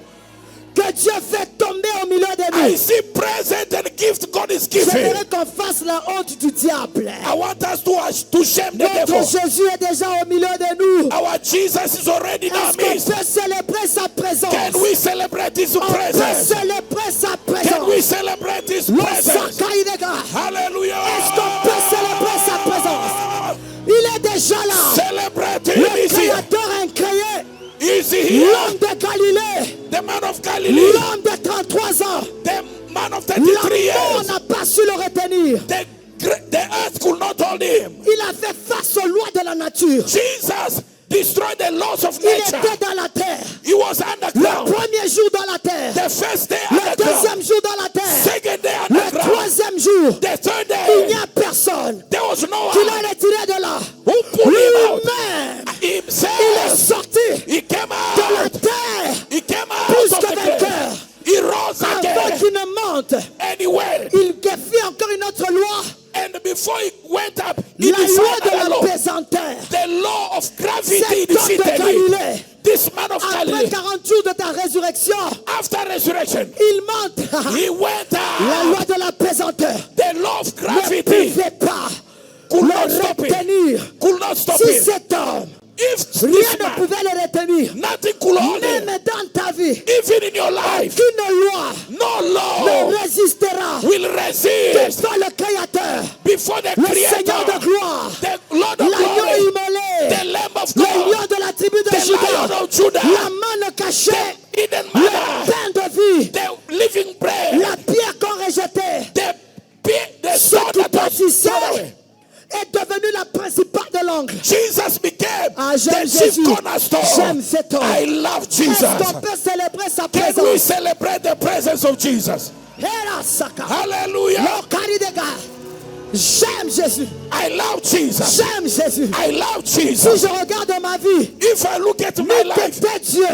que Dieu fait tomber au milieu de I nous. see present and gift God is giving. J'aimerais qu'on fasse la honte du diable. I want us to shame the Notre devil. Jésus est déjà au milieu de nous. Our Jesus is already in our Est-ce qu'on midst. peut célébrer sa présence? Can we celebrate His On peut presence? célébrer sa Can we présence. celebrate His Le presence? Sakaïdega. Hallelujah! Est-ce qu'on peut célébrer sa présence? Il est déjà là. Celebrate Him. Le Is he? Créateur incréé. Is he here? L'homme de Galilée. The man of Galilee. L'homme de 33 ans. The man of La 33 mort years. n'a pas su le retenir. The earth could not hold him. Il a fait face aux lois de la nature. Jesus destroyed the laws of Il nature. était dans la terre. He was Le underground. premier jour dans la terre. The first day Le underground. deuxième jour dans la terre. Second day Le underground. troisième jour. The third Il n'y day. a personne There was no qui one l'a retiré de là. who pulled him out. Lui-même, il est Himself. sorti He came de la out. terre He came plus out of que the vainqueur. grave. He rose Avant again. qu'il ne monte, Anyway. il fit encore une autre loi. And before he went up, he La loi defined de the la law. pesanteur. The law of gravity Cet homme de defeated him. Galilée, This man of après Galilee, 40 jours de ta résurrection, after resurrection, il monte. he went La out. loi de la pesanteur The law of ne gravity pouvait pas could le not stop it. retenir. Could not stop Si him. cet homme, If rien this ne man, pouvait le retenir, nothing could hold him. même dans ta vie, Even in your life, qu'une loi no ne law résistera will resist devant le Créateur, before the le Seigneur de Creator, gloire, the Lord of l'agneau glory, immolé, the Lamb of le God, lion de la tribu de the Lion Juda, of Judah, la manne cachée, hidden le manna, pain de vie, presence of Jesus. Hera Saka. Hallelujah. Lokari de gars. J'aime Jésus. I love Jesus. J'aime Jésus. I love Si Jesus. je regarde ma vie, If I look at my life, t'étais Dieu.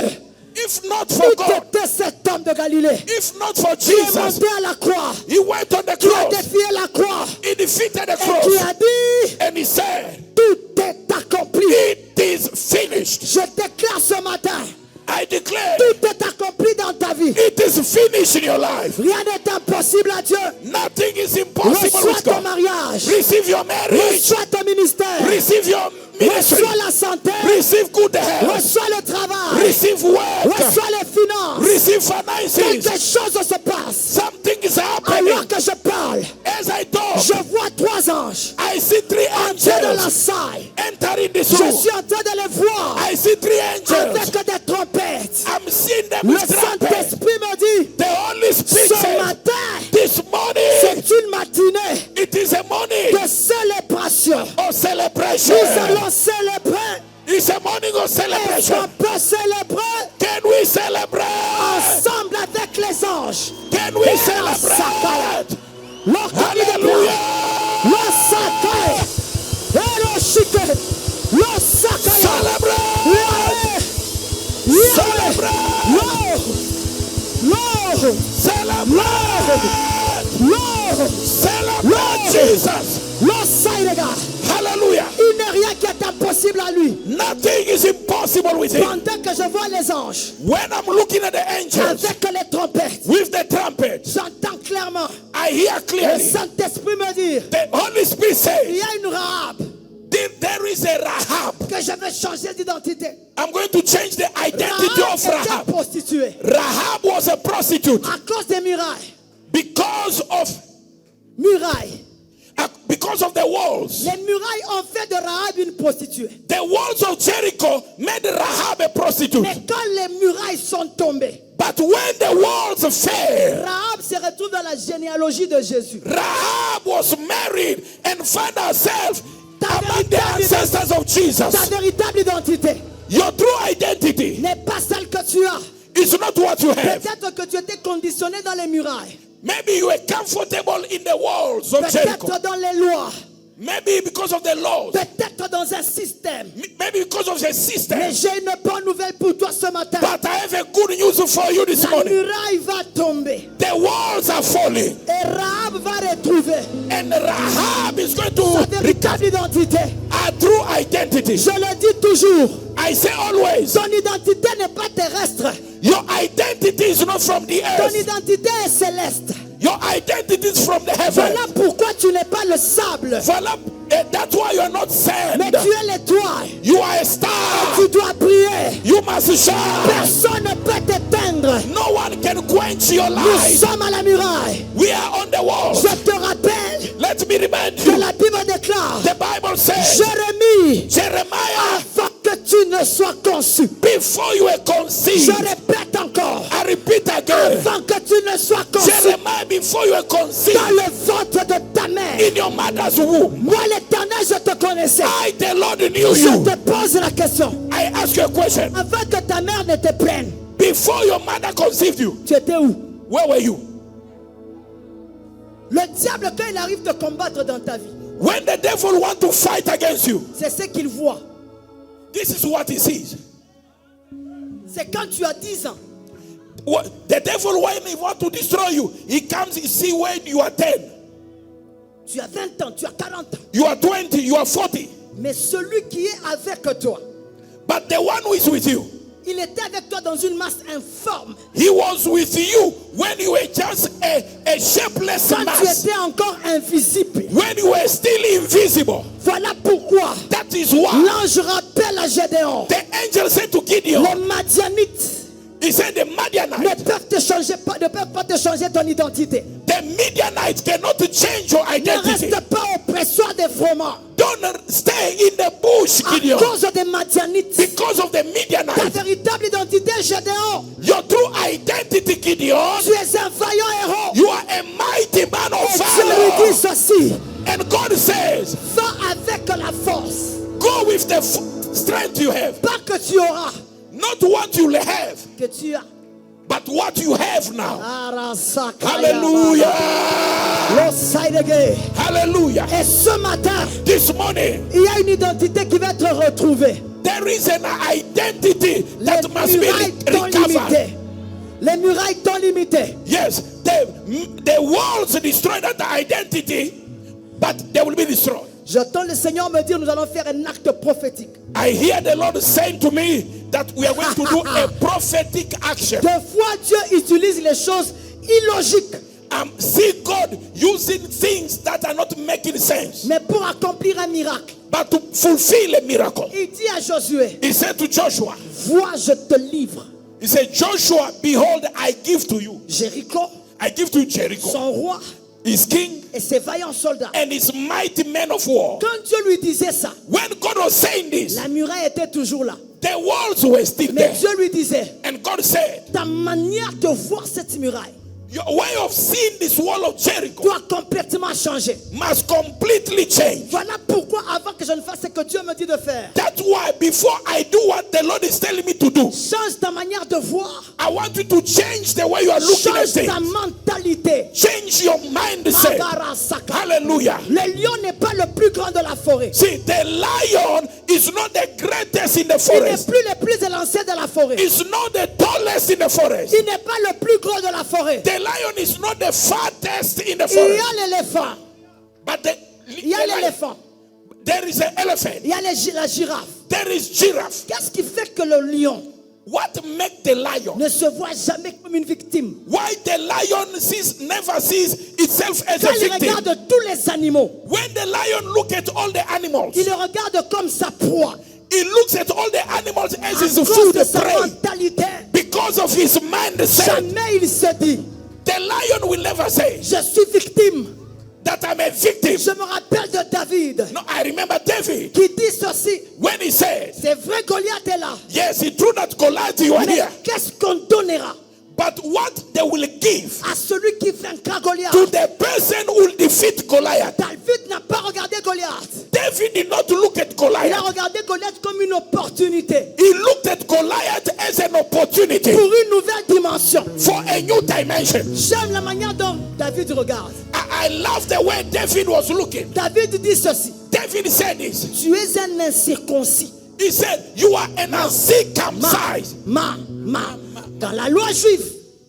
if not for Où God, t'étais cet homme de Galilée? if not for Qui est Jesus, monté à la croix. he went on the Qui a cross. défié la croix. He defeated the Et qui cross. a dit, And he said, tout est accompli. it is finished. Je déclare ce matin, I declare, tout est accompli dans ta vie. it is finished in your life. Rien n'est impossible à Dieu. Nothing is impossible Reçois with ton God. mariage. Receive your marriage. Reçois ton ministère. Receive your ministry. Reçois la santé. Receive good health. Reçois le travail. Receive work. Reçois les finances. Receive finances. Quelque chose se passe. Something is happening. Alors que je parle, As I talk, je vois 3 anges I see 3 entrer dans la angels salle. entering this Je room. suis en train de les voir I see 3 angels. avec des trompettes. I'm seeing them Le with trumpets. Saint-Esprit me dit, The Holy Spirit ce says, matin, this morning, c'est une matinée it is a morning de célébration. of celebration. Nous allons célébrer. It's a morning of Est-ce celebration. qu'on peut célébrer Can we celebrate? ensemble avec les anges? Can we celebrate? Hallelujah. Le sacré. Et le chiquet. Le sacré. Celebrate. Celebrate. Lord. Celebrate. Lord. Celebrate Jesus. Le Saïdega. Hallelujah. Il n'est rien qui est impossible à lui. Nothing is impossible with him. Pendant que je vois les anges When I'm looking at the angels avec les trompettes, with the trumpet, j'entends clairement I hear le clearly Saint-Esprit me dire, the Holy Spirit il says y a une Rahab there is a Rahab. que je vais changer d'identité. I'm going to change the identity Rahab of était Rahab. prostituée Rahab was a prostitute à cause des murailles. because of the walls. Les murailles ont fait de Rahab une prostituée. The walls of Jericho made Rahab a prostitute. Mais quand les murailles sont tombées, But when the walls fell, Rahab se retrouve dans la généalogie de Jésus. Rahab was married and found herself among the ancestors of Jesus. Ta véritable identité Your true identity n'est pas celle que tu as. is not what you have. Peut-être que tu étais conditionné dans les murailles. Maybe you were comfortable in the walls of Jericho. Peut-être dans les lois. Maybe because of the laws. Peut-être dans un système. Maybe because of the system. Mais j'ai une bonne nouvelle pour toi ce matin. But I have a good news for you this La morning. muraille va tomber. The walls are falling. Et Rahab va retrouver And Rahab is going sa to véritable identité. her true identity. Je le dis toujours. I say always, Ton identité n'est pas terrestre. your identity is not from the Ton earth. identité est céleste. Your identity is from the heaven. Voilà pourquoi tu n'es pas le sable. That's why you are not sand. Mais tu es l'étoile. You are a star. Tu dois briller. You must shine. Personne ne peut t'éteindre. No one can quench your Nous light. sommes à la muraille. We are on the wall. Je te rappelle Let me remind que you. la Bible déclare, The Bible says, Jérémie, Jeremiah, avant que tu ne sois conçu. before you were Je conceived, répète encore, I repeat again, avant que tu ne sois conçu Jeremiah, before you were conceived dans le ventre de ta mère. in your mother's womb, Moi l'éternel, je te connaissais. I, the Lord, knew Je you. te pose la question. I ask you a question. Avant que ta mère ne te prenne, Before your mother conceived you, tu étais où? where were you? Le diable, quand il arrive te combattre dans ta vie, When the devil wants to fight against you, c'est ce qu'il voit. this is what he sees. C'est quand tu as 10 ans. The devil, when he wants to destroy you, he comes, he see when you are 10, Tu as 20 ans, tu as 40 ans. you are 20, you are 40. Mais celui qui est avec toi, But the one who is with you, il était avec toi dans une masse informe. he was with you when you were just a shapeless Quand tu mass, étais encore invisible. when you were still invisible. Voilà pourquoi That is why l'ange rappelle à Gédéon. the angel said to Gideon, Les Madianites he said, the ne Midianites, peuvent pas te changer ton identité. the Midianites cannot change your Ne identity. reste pas au pressoir des froment. Don't stay in the bush, À Gideon, cause des Madianites. because of the Ta Midianites. véritable identité, Gédéon. Your true identity, Gideon, Tu es un vaillant héros. you are a mighty man of Et Dieu lui dit valor. ceci. And God says, Va avec la force. go with the strength you have, Pas que tu auras, not what you have, que tu as. But what you have now, Hallelujah. hallelujah, hallelujah. Et ce matin, This morning, il y a une identité qui va être retrouvée. there is an identity Les that must be murailles t'ont limité. recovered. Les murailles t'ont limité. Yes, the walls destroy that identity, but they will be destroyed. J'entends le Seigneur me dire, nous allons faire un acte prophétique. I hear the Lord saying to me that we are going to do a prophetic action. Des fois, Dieu utilise les choses illogiques, See God using things that are not making sense, mais pour accomplir un miracle. but to fulfill a miracle. Il dit à Josué, He said to Joshua, vois, je te livre he said, Joshua, behold, I give to you. Jéricho, I give to you Jericho, son roi his king, et ses vaillants soldats. and his mighty men of war. Quand Dieu lui disait ça, When God was saying this, la muraille était toujours là. the walls were still Mais there. Dieu lui disait, And God said, ta manière de voir cette muraille your way of seeing this wall of Jericho doit complètement changer. must completely change. Voilà pourquoi avant que je ne fasse ce que Dieu me dit de faire, That's why before I do what the Lord is telling me to do, change ta manière de voir, I want you to change the way you are looking at change ta things. mentalité. Change your mindset. Abarasaka. Hallelujah. Le lion n'est pas le plus grand de la forêt. See, the lion is not the greatest in the Il n'est forest. plus le plus élancé de la forêt. It's not the tallest in the forest. Il n'est pas le plus gros de la forêt. The lion is not the fattest in the Il y forest. a l'éléphant. But Il y a l'éléphant. there is an elephant. Il y a la girafe. There is giraffe. Qu'est-ce qui fait que le lion What makes the lion? ne se voit jamais comme une victime? Why the lion never sees itself as Quand a il victim? regarde tous les animaux, When the lion look at all the animals, il le regarde comme sa proie. he looks at all the animals as À his cause food de sa prey. mentalité, Because of his mindset, jamais il se dit, the lion will never say je suis victime. that I'm a victim. Je me rappelle de David No, I remember David qui dit ceci. when he said, C'est vrai, Goliath est là. yes, it's true that Goliath you are Mais here, qu'est-ce qu'on donnera but what they will give à celui qui vaincra Goliath? to the person who will defeat Goliath. David n'a pas regardé Goliath. David did not look at Il a Goliath. regardé Goliath comme une opportunité He looked at Goliath as an opportunity pour une nouvelle dimension. for a new dimension. J'aime la manière dont David regarde. I love the way David was looking. David dit ceci. David said this. Tu es un incirconcis. He said, you are an uncircumcised. Dans la loi juive,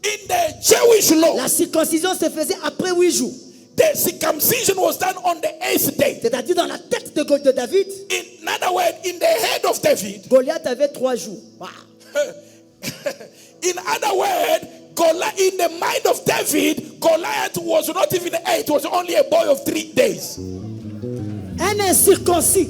In the Jewish law, la circoncision se faisait après 8 jours. the circumcision was done on the 8th day. C'est-à-dire dans la tête de David, In other words, in the head of David. Goliath avait 3 jours. Wow. In other words, in the mind of David, Goliath was not even 8, was only a boy of 3 days. Un incirconcis.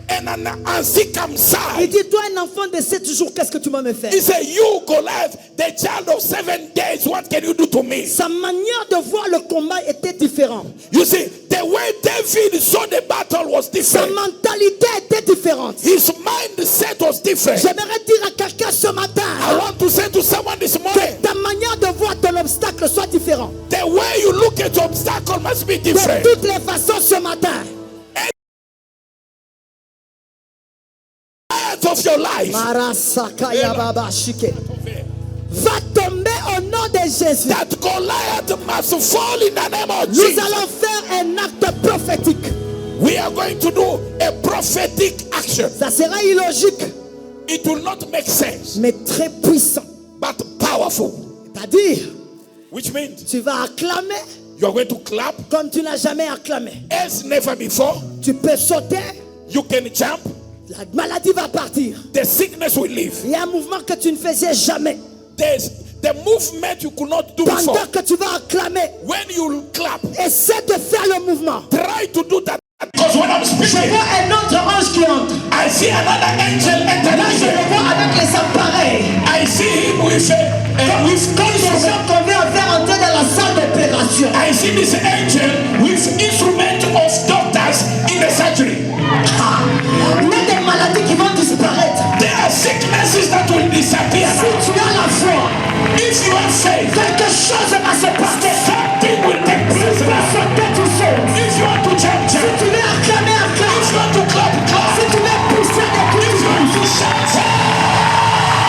And an Il uncircumcised. dit, toi un enfant de 7 jours, qu'est-ce que tu vas me faire? He said, you, Goliath, the child of 7 days, what can you do to me? Sa manière de voir le combat était différente. You see, the way David saw the battle was Sa different. mentalité était différente. His mindset was different. J'aimerais dire à quelqu'un ce I matin want to say to someone this morning, que ta manière de voir ton obstacle soit différente. the way you look at obstacle must be De different. toutes les façons ce matin. Of your life Marasakaya Baba Shike. Va tomber au nom de Jésus. that Goliath must fall in the name of Nous Jesus. allons faire un acte prophétique. We are going to do a prophetic action. Ça sera illogique, It will not make sense, mais très puissant. but powerful. C'est-à-dire, Which means tu vas acclamer you are going to clap comme tu n'as jamais acclamé. as never before. Tu peux sauter, You can jump. la maladie va partir. The sickness will leave. Il y a un mouvement que tu ne faisais jamais. There's the movement you could not do before. Pendant que tu vas acclamer, When you clap, essaie de faire le mouvement. try to do that. Because when I'm Je speaking, vois un autre ange qui entre. I see another angel enter Là, je le here. vois avec les appareils. I see him with Comme les gens qu'on vient faire entrer dans la salle d'opération. I see this angel with instrument of doctors in the surgery. Il y a des maladies qui vont disparaître. There are sicknesses that will disappear. Si tu as la foi, If you have faith, quelque chose va se passer. something will take Si place. tu vas sauter, tu sautes. If you want to jump, Si jump. tu veux acclamer, If you acclame. want to clap, clap. Si tu veux pousser des If you cris, want to shout, shout.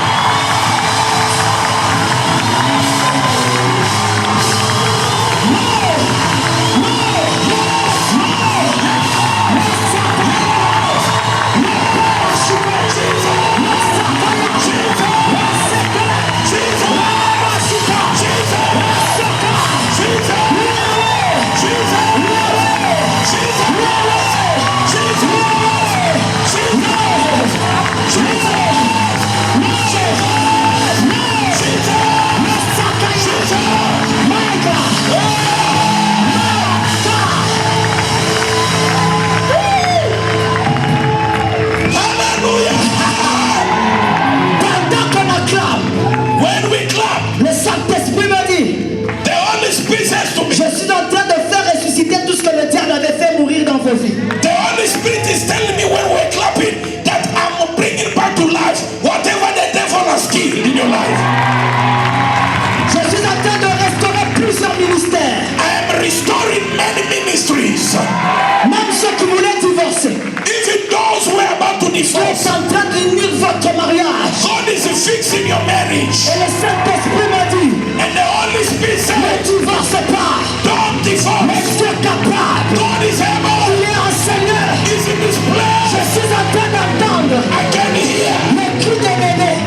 marriage. Et le Saint-Esprit m'a dit, And the Holy Spirit ne said, divorce pas. don't Mais divorce. tu es capable. God is able. Il est un Seigneur. He's in this Je place. suis en train d'entendre I can hear le cri des bébés.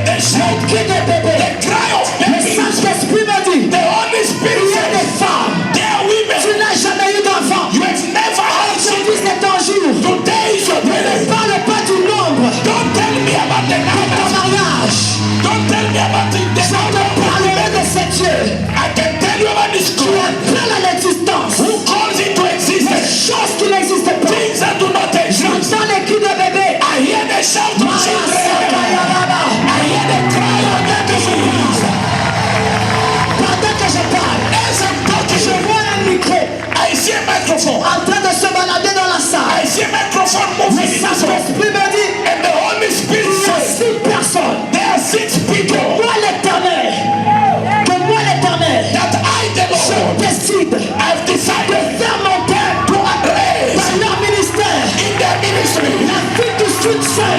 the shout, Le cri des bébés. the cry of Le babies. Saint-Esprit m'a dit, The Holy Spirit il y a des says, femmes. there are women. Tu n'as jamais eu d'enfant. You have never had Aujourd'hui children. c'est ton jour. Today is your Ne day. parle pas du nombre Don't tell me about the de ton numbers. mariage. Don't tell me about the Je te parlerai de ce Dieu I can tell you about this qui God appelle à l'existence who calls into des existence choses qui n'existent pas. things that do not exist. J'entends les cris de bébé. I hear the shout of children. I hear the cry of babies. Pendant que je parle, As I'm je talking, vois un micro I see a microphone. en train de se balader dans la salle. I see a microphone Le moving in this room. Saint-Esprit me dit, And the Holy Spirit il y a says, 6 personnes. there are 6 people Moi l'éternel, que moi l'éternel, that I, the je Lord, décide have de decided faire monter to raise dans leur ministère in their ministry. la vie du succès.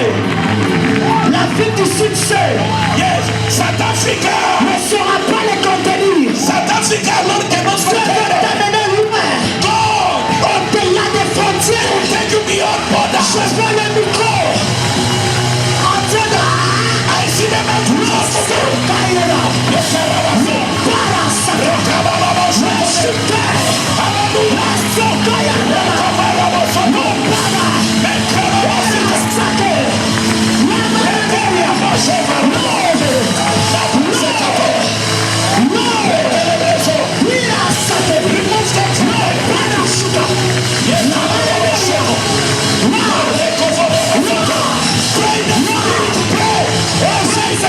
La vie du succès Yes, South Africa. ne saura pas les contenir. South Africa alone cannot Je veux contain them. t'amener loin, God au-delà des frontières. will take you beyond Je borders. vois le micro en train de... I see them at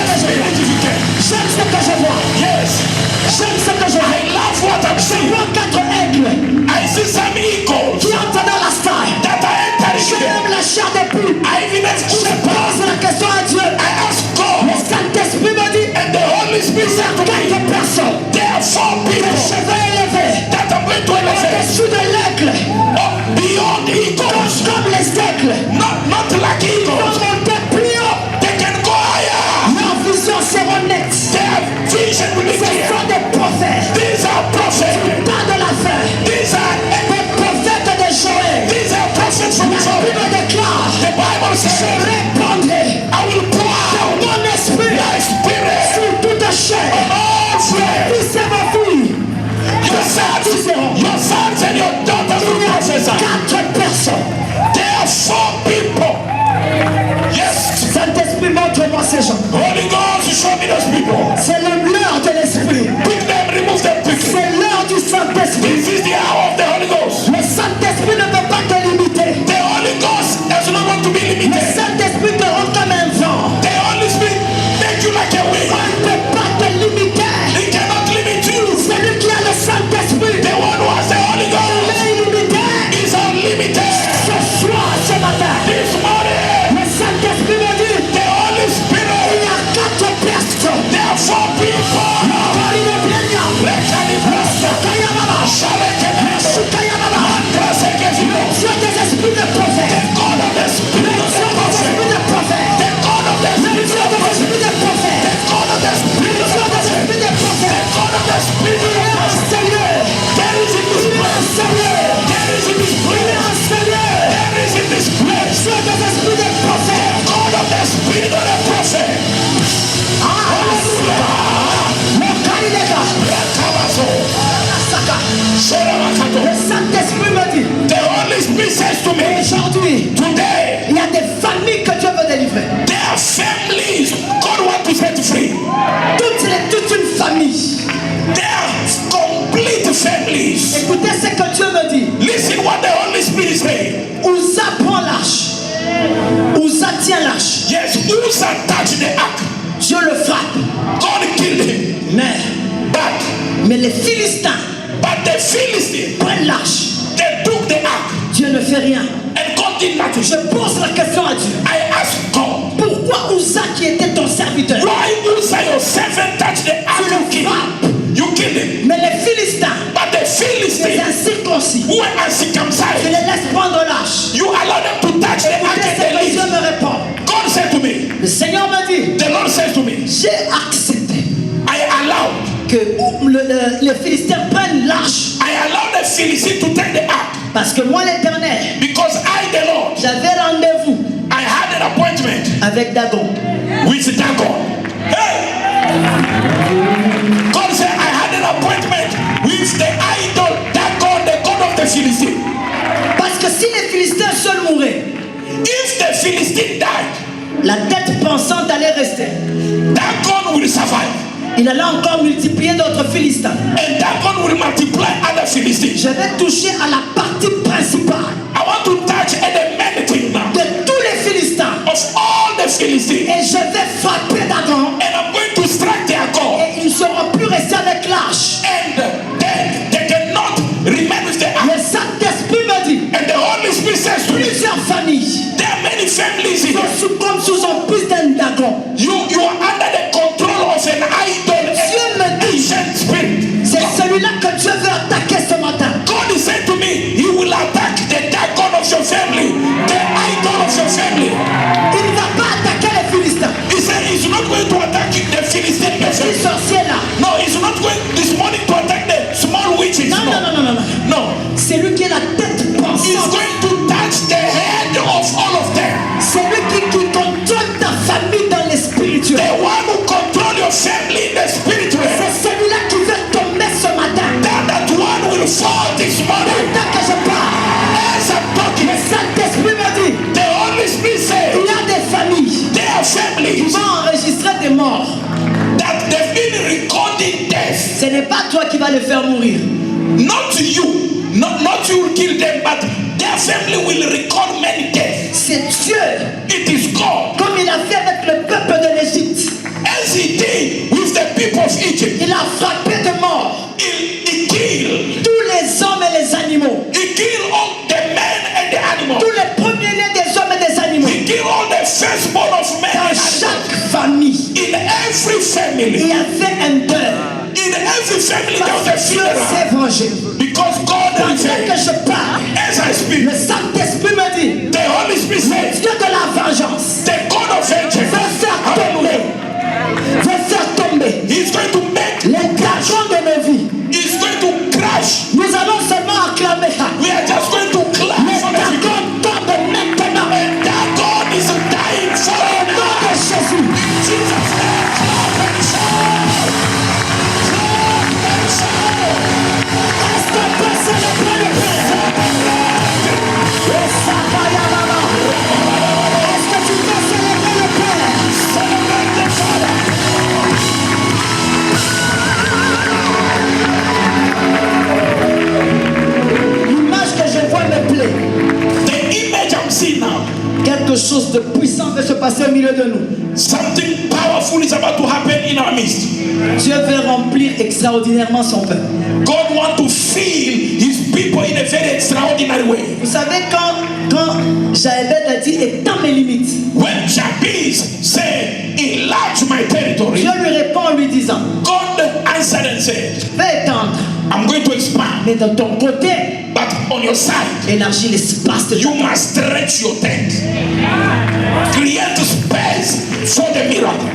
J'aime ce que je vois. Yes, J'aime ce que je vois. I love what I'm Je seeing. vois 4 aigles I see some eagles qui entrent dans la salle. that are Je entering aime them. la chair des poules. I even have Je shepherd. pose la question à Dieu. I ask Le God, Saint-Esprit me dit, and the Holy Spirit il y a said to me, 4 personnes there are 4 que people je vais élever that I'm going to elevate au-dessus de l'aigle. beyond eagles. Comme les aigles. Not like Ils eagles. vont monter plus haut. They can go higher. Leurs visions seront nettes. Their vision will be Ce clear. sont des prophètes. These are prophets. Pas de la fin. These are Des prophètes de Joël. these are prophets from La Joel. Bible déclare, The Bible je says, répandrai I will pour out mon esprit my spirit sur toute chair. on all flesh. Fils et ma fille, Your sons and your daughters will il y a prophesy. 4 personnes. There are 4 people. Yes. Saint-Esprit, montre-moi ces gens. Holy Ghost, you show me those people. C'est l'heure de l'esprit. Pick them, remove them quickly. C'est l'heure du Saint-Esprit. This is the hour of the Holy Ghost. Le Saint-Esprit ne peut pas te limiter. The Holy Ghost does not want to be Le limited. Saint-Esprit te rend comme un vent. The Holy Spirit make you like a On wind. ne peut pas te limiter. He cannot limit you. Celui qui a le Saint-Esprit, The one who has the Holy il Ghost est illimité. is unlimited. Ce soir, ce matin, This morning, le Saint-Esprit me dit, the Holy il Spirit, y a 4 personnes. there are 4 people. Marie de Bienya, Sakayamama, Shukayamama, Dieu des esprits de prophète, God of the Spirit Dieu of the des prophet. esprits de prophète, The God of the Dieu Spirit des of the prophet. esprits de prophète, God of the Spirit of the Dieu des prophet. esprits de prophète. God of the Spirit of Il the est un prophet. Seigneur, There is in this il est un place. Seigneur, There is in this il est place. un Seigneur. There is in this place. Dieu des esprits de prophète. God of the Spirit of the prophet. Le Kaïdeka, Rakabaso. Saka. Soramakato. Le Saint-Esprit me dit, The Holy Spirit says to me, aujourd'hui, today, il y a des familles que Dieu veut délivrer. there are families God wants to set free. Toute une famille. There are complete families. Écoutez ce que Dieu me dit. Listen what the Holy Spirit is saying. Uza prend l'arche. Uza tient l'arche. Yes, Uzzah touched the ark. Dieu le frappe. God killed him. Mais les Philistins But the Philistines, prennent l'arche. they took the ark Dieu ne fait rien. and God did nothing. Je pose la question à Dieu. I asked God, Pourquoi Uza qui était ton serviteur, why Uzzah, your servant, touched the ark and killed him? You killed him. mais les Philistins, But the les Philistines, incirconcis, who were tu uncircumcised, les laisses prendre l'arche. you allow them to touch the ark Écoutez and ce they que Dieu leave. me répond. God said to me, Le Seigneur me dit, the Lord says to me, j'ai accepté I allowed. que les Philistins prennent l'arche. I allowed the Philistines to take the ark. Parce que moi, l'Éternel, Because I, the Lord, j'avais rendez-vous I had an appointment avec Dagon. with Dagon. Hey! God said, I had an appointment with the idol, Dagon, the God of the Philistines. Parce que si les Philistins seuls mouraient, If the Philistine died, la tête pensante allait rester. Dagon will survive. Il allait encore multiplier d'autres Philistins. And Dagon will multiply other Philistines. Je vais toucher à la partie principale I want to touch the main thing now de tous les Philistins. of all the Philistines. Et je vais frapper Dagon. And I'm going to strike their God. Et ils ne seront plus restés avec l'arche. And then they cannot remain with the ark. Le Saint-Esprit me dit, And the Holy Spirit says to me, plusieurs familles there are many families here. succombent sous emprise d'un Dagon. You are under the control of an idol, Dieu me an dit, ancient spirit. c'est celui-là que Dieu veut attaquer ce matin. God is saying to me, He will attack the Dagon of your family, the idol of your family. Il ne va pas attaquer les Philistins. He said He's not going to attack the Philistine. Ces sorciers-là. No, He's not going this morning to attack the small witches. Non, non, non, non, non. No. C'est lui qui est la tête He's pensante. going to touch the head of all of them. C'est lui qui contrôle ta famille dans les spirituels. The one who control your family in the spirit realm. C'est celui-là qui veut tomber ce matin. That one will fall this morning. Tant que je parle, As I'm talking, le Saint-Esprit me dit, the Holy Spirit says il y a des familles there are qui families vont enregistrer des morts. that they've been recording death. Ce n'est pas toi qui vas les faire mourir. Not you, not you will kill them, but their family will record many deaths. C'est Dieu, It is God. comme il a fait avec le peuple de l'Égypte. As He did with the people of Egypt, Il a frappé de mort He killed. tous les hommes et les animaux. He killed all the men and the animals. Tous les premiers-nés des hommes et des animaux. He killed all the firstborn of men Dans and animals. chaque famille, In every il family, y avait un deuil. in every family there was a Parce que Dieu funeral. s'est vengé. Because God Pendant is que saying, je parle, as I speak, le Saint-Esprit me dit, the Holy Spirit le says, Dieu de la vengeance the God of vengeance, va faire tomber, va faire tomber He's going to make, les dragons de nos vies. He's going to crash. Nous allons seulement acclamer. We are just going to clap Les for the people. dragons tombent maintenant. And that God is dying for Au us. nom de Jésus. Jesus name, clap and shout. Clap and shout. Est-ce qu'on peut célébrer le Père? Le Sabayababa. Est-ce que tu peux célébrer le Père? Celebrate the Father. L'image que je vois me plaît. The image I'm seeing now, Quelque chose de puissant va se passer au milieu de nous. something powerful is about to happen in our midst. Dieu veut remplir extraordinairement son peuple. God wants to fill His people in a very extraordinary way. Vous savez, quand Jaébed a dit étends mes limites, When Jabez said, enlarge my territory, Dieu lui répond en lui disant God answered and said, va étendre, I'm going to expand, mais de ton côté, but on your side, élargis l'espace de you must stretch your tent. Create space for the miracle.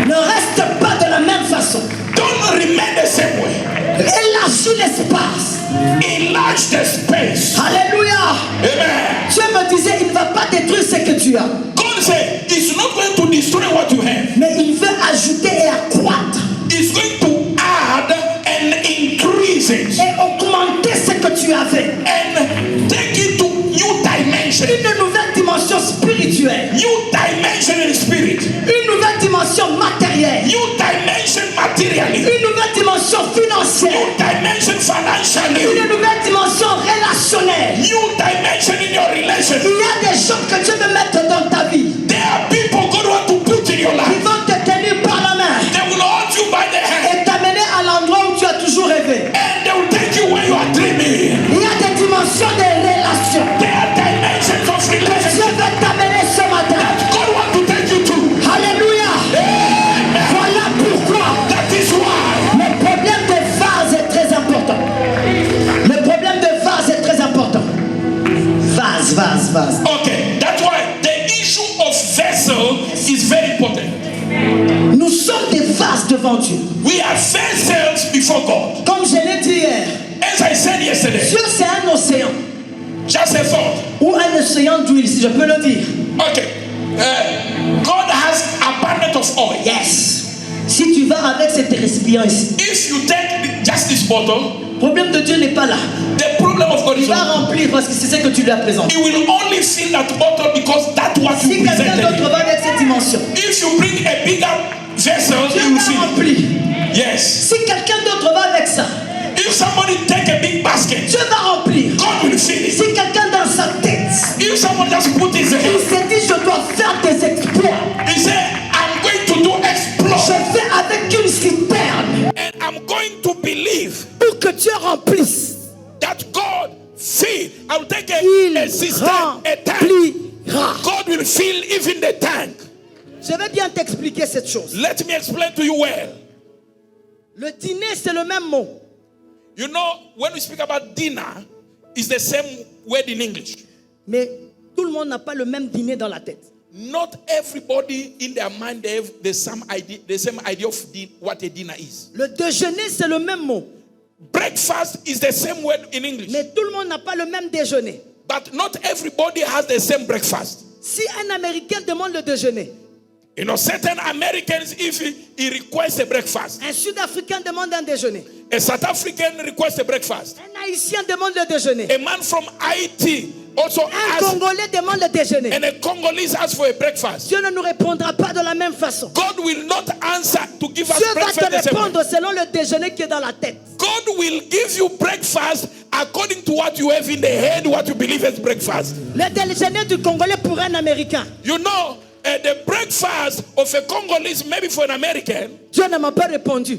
Ne reste pas de la même façon. Don't remain the same way. Élargis l'espace. Enlarge the space. Alléluia. Amen. Dieu me disait, il ne va pas détruire ce que tu as, God said, He's not going to destroy what you have. mais il veut ajouter et accroître He's going to add and increase it et augmenter ce que tu avais. and take it to new dimension. Une nouvelle dimension spirituelle, New dimension in spirit. une nouvelle dimension matérielle, New dimension materially. une nouvelle dimension financière, New dimension financially. une nouvelle dimension relationnelle. New dimension in your relation. Il y a des gens que Dieu veut mettre dans ta vie. There are people God want to put in your Ils life. vont te tenir par la main They will hold you by the hand et t'amener à l'endroit où tu as toujours rêvé. and they will take you where you are dreaming. Il y a des dimensions de relations. There are dimensions of Dieu relationship veut t'amener ce matin. God want to take you to. Alléluia. Amen. Voilà pourquoi That is why le problème de vase est très important. Le problème de vase est très important. Vase. Okay, that's why the issue of vessel is very important. Nous sommes Just a thought. Ou un océan d'huile, si je peux le dire. Okay. God has abundance of oil. Yes. Si tu vas avec cet récipient ici, If you take just this bottle, le problème de Dieu n'est pas là. the problem of God Il is va remplir parce que c'est ce que tu lui as présenté. He will only fill that bottle because that's what Si you quelqu'un presented d'autre him. va avec cette dimension, If you bring a bigger vessel, Dieu he will va fill it. remplir. Yes. Si quelqu'un d'autre va avec ça, If somebody take a big basket, Dieu va remplir. God will fill it. Si quelqu'un dans sa tête, If someone just put his il hand, s'est dit je dois faire des exploits. he said, I'm going to do Je exploit fais avec une citerne and I'm going to believe pour que Dieu remplisse. that God fill. I'll take Il a cistern, a tank. remplira. God will fill even the tank. Je vais bien t'expliquer cette chose. Let me explain to you well. Le dîner, c'est le même mot. You know, when we speak about dinner, it's the same word in English. Mais tout le monde n'a pas le même dîner dans la tête. Not everybody in their mind they have the same idea of what a dinner is. Le déjeuner, c'est le même mot. Breakfast is the same word in English. Mais tout le monde n'a pas le même déjeuner. But not everybody has the same breakfast. Si un Américain demande le déjeuner, You know, certain Americans, if he requests a breakfast, un Sud-Africain demande un déjeuner, a South African requests a breakfast, un Haïtien demande le déjeuner, a man from Haiti also un asks, Congolais demande le déjeuner. and a Congolese asks for a breakfast. Dieu ne nous répondra pas de la même façon. God will not answer to give us Dieu va breakfast te the same way. répondre selon le déjeuner qui est dans la tête. God will give you breakfast according to what you have in the head, what you believe is breakfast. Le déjeuner du Congolais pour un Américain, You know, the breakfast of a Congolese, maybe for an American, Dieu ne m'a pas répondu.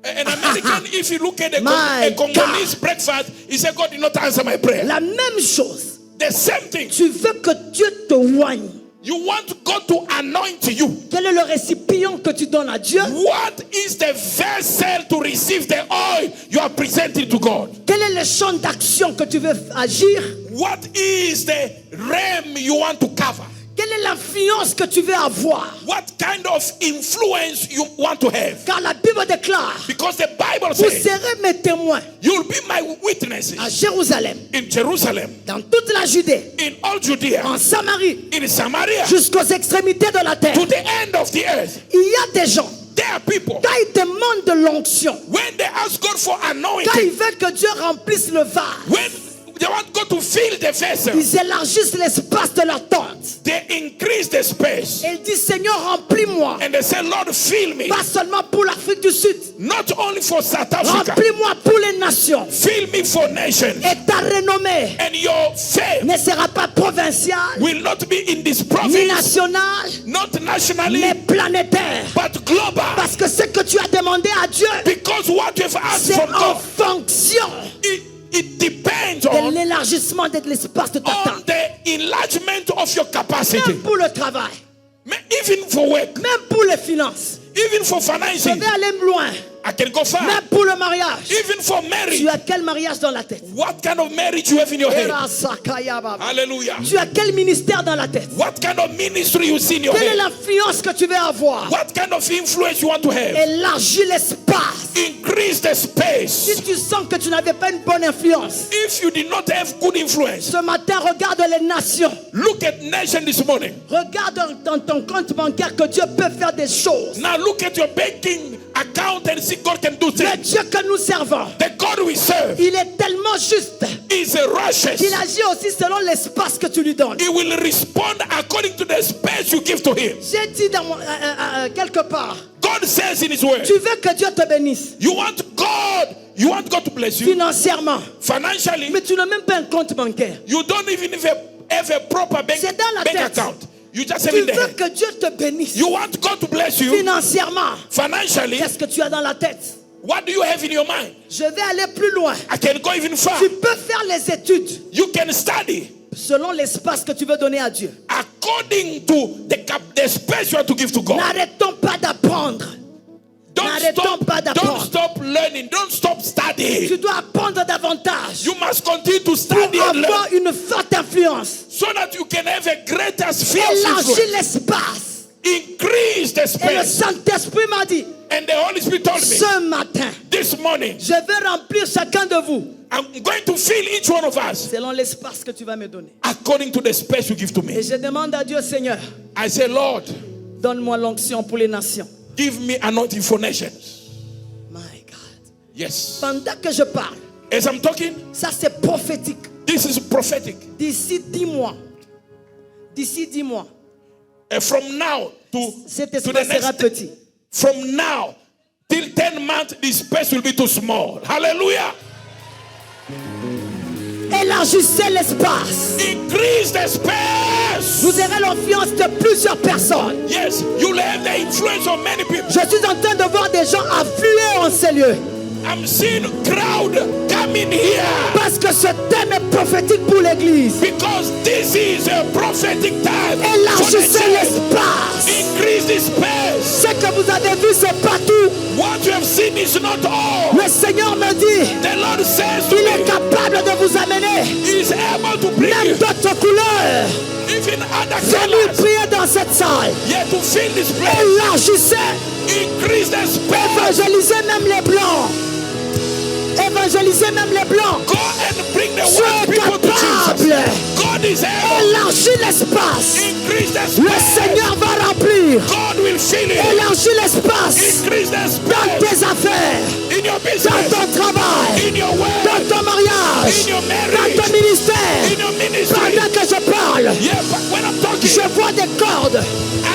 an American, if you look at My a Congolese breakfast, he said, God did not answer my prayer. La même chose. The same thing. Tu veux que Dieu te oigne. You want God to anoint you. Quel est le récipient que tu donnes à Dieu? What is the vessel to receive the oil you are presenting to God? Quel est le champ d'action que tu veux agir? What is the realm you want to cover? Quelle est l'influence que tu veux avoir? What kind of influence you want to have? Car la Bible déclare, Because the Bible vous says, serez mes témoins you'll be my witnesses à Jérusalem, in Jerusalem, dans toute la Judée, in all Judea, en Samarie, in Samaria, jusqu'aux extrémités de la terre. to the end of the earth. Il y a des gens, There are people, quand ils demandent de l'onction, when they ask God for quand anointing, ils veulent que Dieu remplisse le vase, when they want God to fill the vessel, ils élargissent l'espace de leur tente. they increase the space. Et ils disent, Seigneur, remplis-moi. And they say, Lord, fill me. Pas seulement pour l'Afrique du Sud. Not only for South Africa, Remplis-moi pour les nations. fill me for nations. Et ta renommée And your fame ne sera pas provinciale, will not be in this ni province, nationale, not nationally, mais planétaire. but global. Parce que ce que tu as demandé à Dieu, Because what you've asked c'est from en God, fonction it depends de on l'élargissement de l'espace de ta tente. the enlargement of your capacity. Même pour le travail, Even for work, même pour les finances. even for Je financing, vais aller loin. I can go far. Même pour le mariage. Even for Tu marriage, as quel mariage dans la tête? what kind of marriage you have in your head? Hallelujah. Tu as quel ministère dans la tête? What kind of ministry you see in your Quelle est head? l'influence que tu veux avoir? What kind of influence you want to have? Élargis l'espace. Increase the space. Si tu sens que tu n'avais pas une bonne influence, If you did not have good influence, ce matin, regarde les nations. look at nation this morning. Regarde dans ton compte bancaire que Dieu peut faire des choses. Now look at your banking account and see God can do Le things. Dieu que nous servons, The God we serve il est tellement juste is righteous. qu'il agit aussi selon l'espace que tu lui donnes. He will respond according to the space you give to him. J'ai dit dans quelque part, God says in his word, tu veux que Dieu te bénisse you want God to bless you financièrement, financially. mais tu n'as même pas un compte bancaire. You don't even have a proper C'est dans la bank tête. account. You just have Tu in the veux head. que Dieu te bénisse You want God to bless you financièrement. financially. Qu'est-ce que tu as dans la tête? What do you have in your mind? Je vais aller plus loin. I can go even far. Tu peux faire les études You can study selon l'espace que tu veux donner à Dieu. according to the space you have to give to God. N'arrêtons pas d'apprendre. N'arrêtons pas Don't d'apprendre. stop learning. Don't stop studying. Tu dois apprendre davantage You must continue to pour study and learn avoir une forte influence. so that you can have a greater sphere of Élargis influence. l'espace. Increase the Et le space. Saint-Esprit m'a dit, And the Holy Spirit told me ce matin, this morning, je vais remplir chacun de vous I'm going to fill each one of us selon l'espace que tu vas me donner. according to the space you give to Et me. je demande à Dieu, Seigneur, I say, Lord, donne-moi l'onction pour les nations. give me anointing for nations. My God. Yes. Pendant que je parle, As I'm talking, ça c'est prophétique. this is prophetic. D'ici 10 mois, From now cet to the espace sera next, petit. from now till 10 months, the space will be too small. Hallelujah. Élargissez l'espace. Increase the space. Vous aurez l'influence de plusieurs personnes. Yes, you'll have the influence of many people. Je suis en train de voir des gens affluer en ces lieux. I'm seeing crowd coming here Parce que ce thème est prophétique pour l'église. because this is a prophetic time. for the Élargissez church. l'espace. Increase the space. Ce que vous avez vu, c'est pas tout. What you have seen is not all. Le Seigneur me dit, The Lord says to il est me, capable de vous amener He is able to bring même you d'autres couleurs. even other Venez colors. prier dans cette salle. Yet to fill this place. Élargissez. Increase the space. Évangélisez même les blancs. Évangélisez même les blancs. Go and bring the Dieu white est people to capable. Jesus. God is able. Élargis l'espace. Increase the Le space. Seigneur va remplir. God will fill it. Élargis l'espace Increase the dans space tes affaires, in your dans business, ton travail, in your work, dans ton mariage, in your dans marriage, ton ministère. in your ministry. Pendant que je parle, Yeah, but when I'm talking, je vois des cordes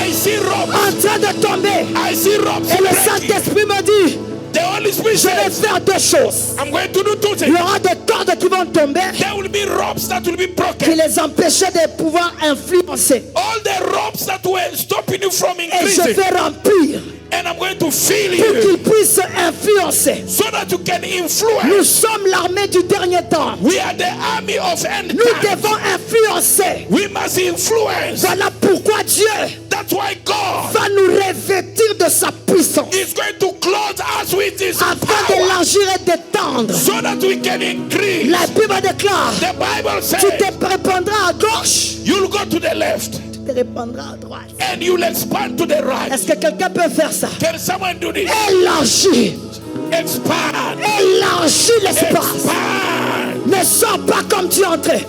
I see ropes. en train de tomber. I see ropes Et le breaking. Saint-Esprit me dit, The Holy Spirit je vais says, faire deux choses. I'm going to do two Il things. y aura des cordes qui vont tomber There will be ropes that will be qui broken. les empêchaient de pouvoir influencer. All the ropes that were stopping you from Et je increasing. vais remplir And I'm going to fill pour you qu'ils puissent influencer. so that you can Nous influence. sommes l'armée du dernier temps. We are the army of end Nous times. devons influencer. We must influence. Voilà pourquoi Dieu That's why God va nous revêtir de sa puissance is going to clothe us with His afin power d'élargir et d'étendre. so that we can increase. La Bible déclare, The Bible tu says te répandras à gauche, you'll go to the left tu te répandras à droite. and you'll expand to the right. Est-ce que quelqu'un peut faire ça? Can someone do this? Élargis, Expand. élargis l'espace. Expand. Ne sors pas comme tu es entré.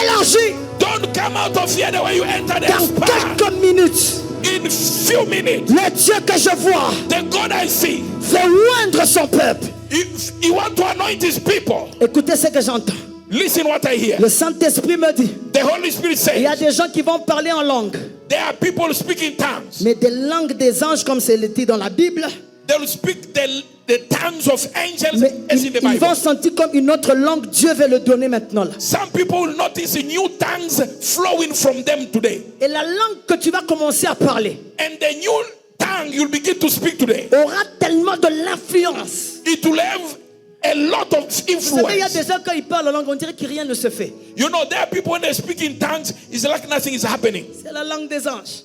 Élargis Don't come out of here the way you entered. dans Expand. quelques minutes. In few minutes, Le Dieu que je vois the God I see, veut oindre son peuple. He want to anoint His people. Écoutez ce que j'entends. Listen what I hear. Le Saint-Esprit me dit, The Holy Spirit il y a says des gens qui vont parler en langue. there are people speaking tongues. Mais des langues des anges, comme c'est dit dans la Bible, They will speak the tongues of angels mais as in the ils vont Bible. sentir comme une autre langue. Dieu veut le donner maintenant là. Some people will notice new tongues flowing from them today. Et la langue que tu vas commencer à parler And the new tongue you'll begin to speak today, aura tellement de l'influence. it will have a lot of Vous savez, il y a influence. des gens quand ils parlent en langue, on dirait que rien ne se fait. You know, there are people when they speak in tongues, it's like nothing is happening. C'est la langue des anges.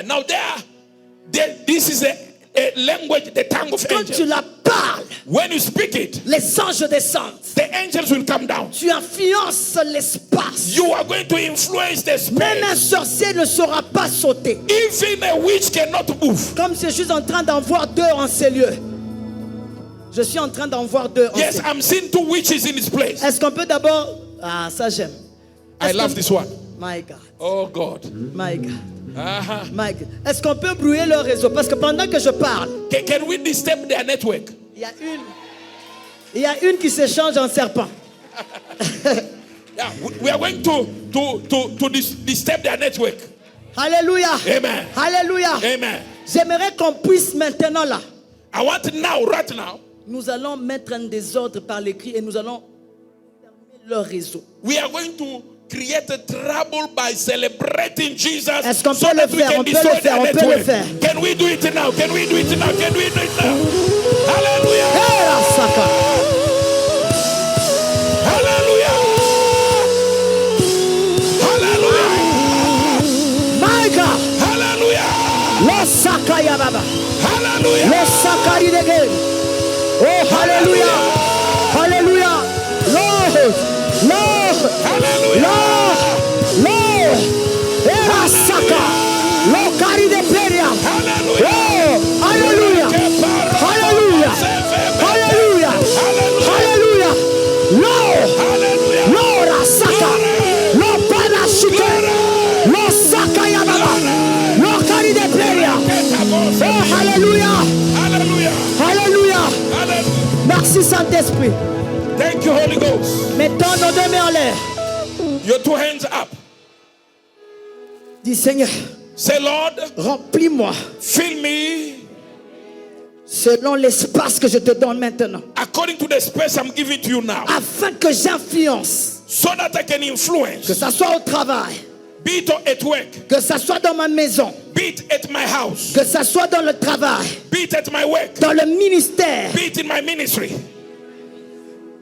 Now this is a language, the tongue of Quand tu angels. la parles, When you speak it, les anges descendent. the angels will come down. Tu influences l'espace. You are going to influence the Même un space. sorcier ne saura pas sauter. Even a witch cannot move. Comme je suis en train d'en voir deux en ces lieux. Je suis en train d'en voir deux en Yes, ces lieux. I'm seeing two witches in this place. Est-ce qu'on peut d'abord... Ah, ça j'aime. I Est-ce love qu'on- this one. My God, Oh God. my God, Uh-huh. my God. Est-ce qu'on peut brouiller leur réseau? Parce que pendant que je parle, Can we disturb their network? il y a une qui s'échange en serpent. Yeah, we are going to disturb their network. Alléluia. Amen. Alléluia. Amen. J'aimerais qu'on puisse maintenant là. I want now, right now, Nous allons mettre un désordre par l'écrit et nous allons fermer leur réseau. we are going to create a trouble by celebrating Jesus Est-ce qu'on so peut that le we faire? can On peut destroy le faire, their on peut le network. faire. Can we do it now? Can we do it now? Can we do it now? Hallelujah. Hey, la saka. Hallelujah. Hallelujah. My God. Hallelujah. Le saka ya baba. Hallelujah. Le saka ridege. Oh, hallelujah. Hallelujah. Lord. Lord. Hallelujah. Lord. Lord. Et la saka. Le cari de Merci Saint-Esprit. Thank you, Holy Ghost. Mettons nos deux mains en l'air. Your two hands up. Dis Seigneur, Say, Lord, remplis-moi fill me selon l'espace que je te donne maintenant. according to the space I'm giving to you now, Afin que j'influence, so that I can que influence, ça soit au travail, be it at work, que ça soit dans ma maison, be it at my house, que ça soit dans le travail, be it at my work, dans le ministère, be it in my ministry.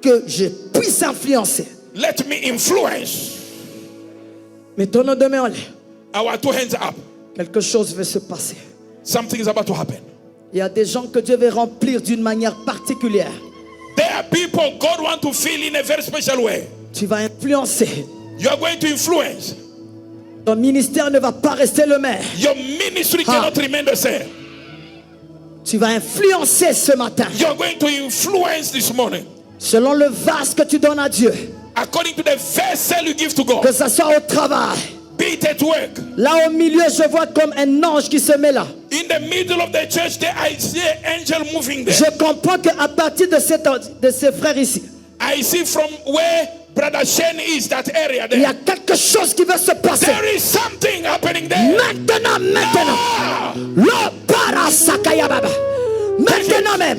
que je puisse influencer. Let me influence. Mettons nos deux mains en l'air. Our two hands up. Quelque chose va se passer. Something is about to happen. Il y a des gens que Dieu veut remplir d'une manière particulière. There are people God wants to fill in a very special way. Tu vas influencer. You are going to influence. Ton ministère ne va pas rester le même. Your ministry cannot remain the same. Tu vas influencer ce matin. You are going to influence this morning Selon le vase que tu donnes à Dieu. according to the vessel you give to Que God. ça soit au travail. Be it at work. Là au milieu, je vois comme un ange qui se met là. In the middle of the church, there I see an angel moving there. Je comprends qu'à partir de ces frères ici, I see from where Brother Shen is, that area il y a there. quelque chose qui va se passer. There is something happening there. Maintenant. Ah! Lo para sakaya baba. Maintenant même.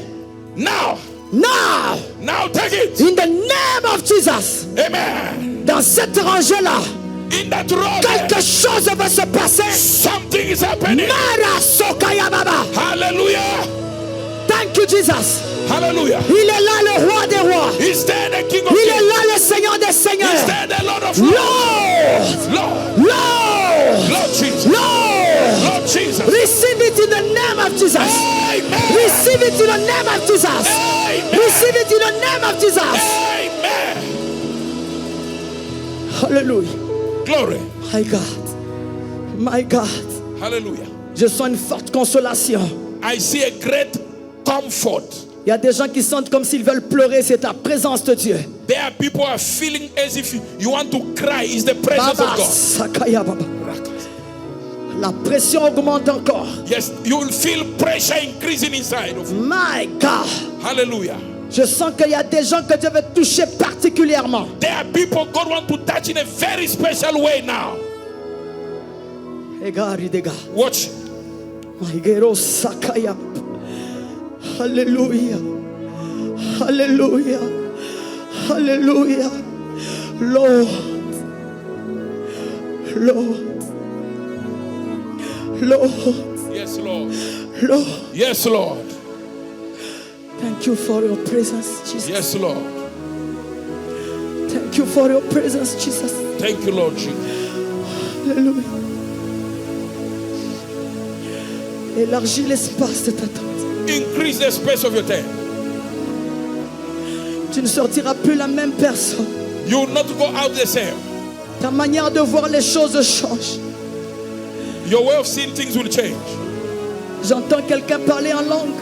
Now, Now. take it. In the name of Jesus. Amen. Dans cette rangée-là, In that road, quelque chose va se passer. something is happening. Mara sokaya baba. Hallelujah. Thank you, Jesus. Hallelujah. Il est là le roi des rois. Is there the King of Il est Kings? là le Seigneur des Is seigneurs. there the Lord of Lords? Lord, Lord, Lord, Lord Jesus. Lord. Lord Jesus. Receive it in the name of Jesus. Amen. Receive it in the name of Jesus. Amen. Receive it in the name of Jesus. Amen. Hallelujah. Glory. My God. My God. Hallelujah. Je sens une forte consolation. I see a great comfort. Il y a des gens qui sentent comme s'ils veulent pleurer. C'est ta présence de Dieu. There are people who are feeling as if you want to cry. It's the presence Baba of God. sakaya baba. La pression augmente encore. Yes, you will feel pressure increasing inside of you. My God. Hallelujah. Je sens qu'il y a des gens que Dieu veut toucher particulièrement. There are people God wants to touch in a very special way now. Watch. Hallelujah. Hallelujah. Hallelujah. Lord. Lord. Lord. Yes, Lord. Lord. Yes, Lord. Thank you for your presence, Jesus. Yes, Lord. Thank you for your presence, Jesus. Thank you, Lord Jesus. Alléluia. Élargis l'espace de ta tente. Increase the space of your tent. Tu ne sortiras plus la même personne. You will not go out the same. Ta manière de voir les choses change. Your way of seeing things will change. J'entends quelqu'un parler en langue.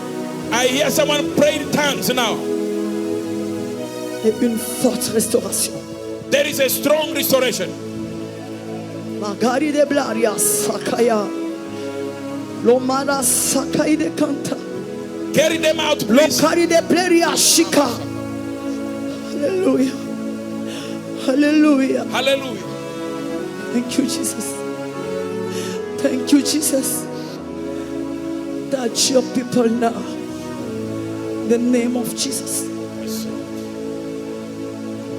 I hear someone pray in tongues now. Et une forte restauration. There is a strong restoration. Magari de Blaria Sakaya. Lomara Sakai de Kanta. Carry them out, please. Lokari de Bleria Shika. Hallelujah. Hallelujah. Hallelujah. Thank you, Jesus. Thank you, Jesus. Touch your people now. In the name of Jesus. Yes, Lord.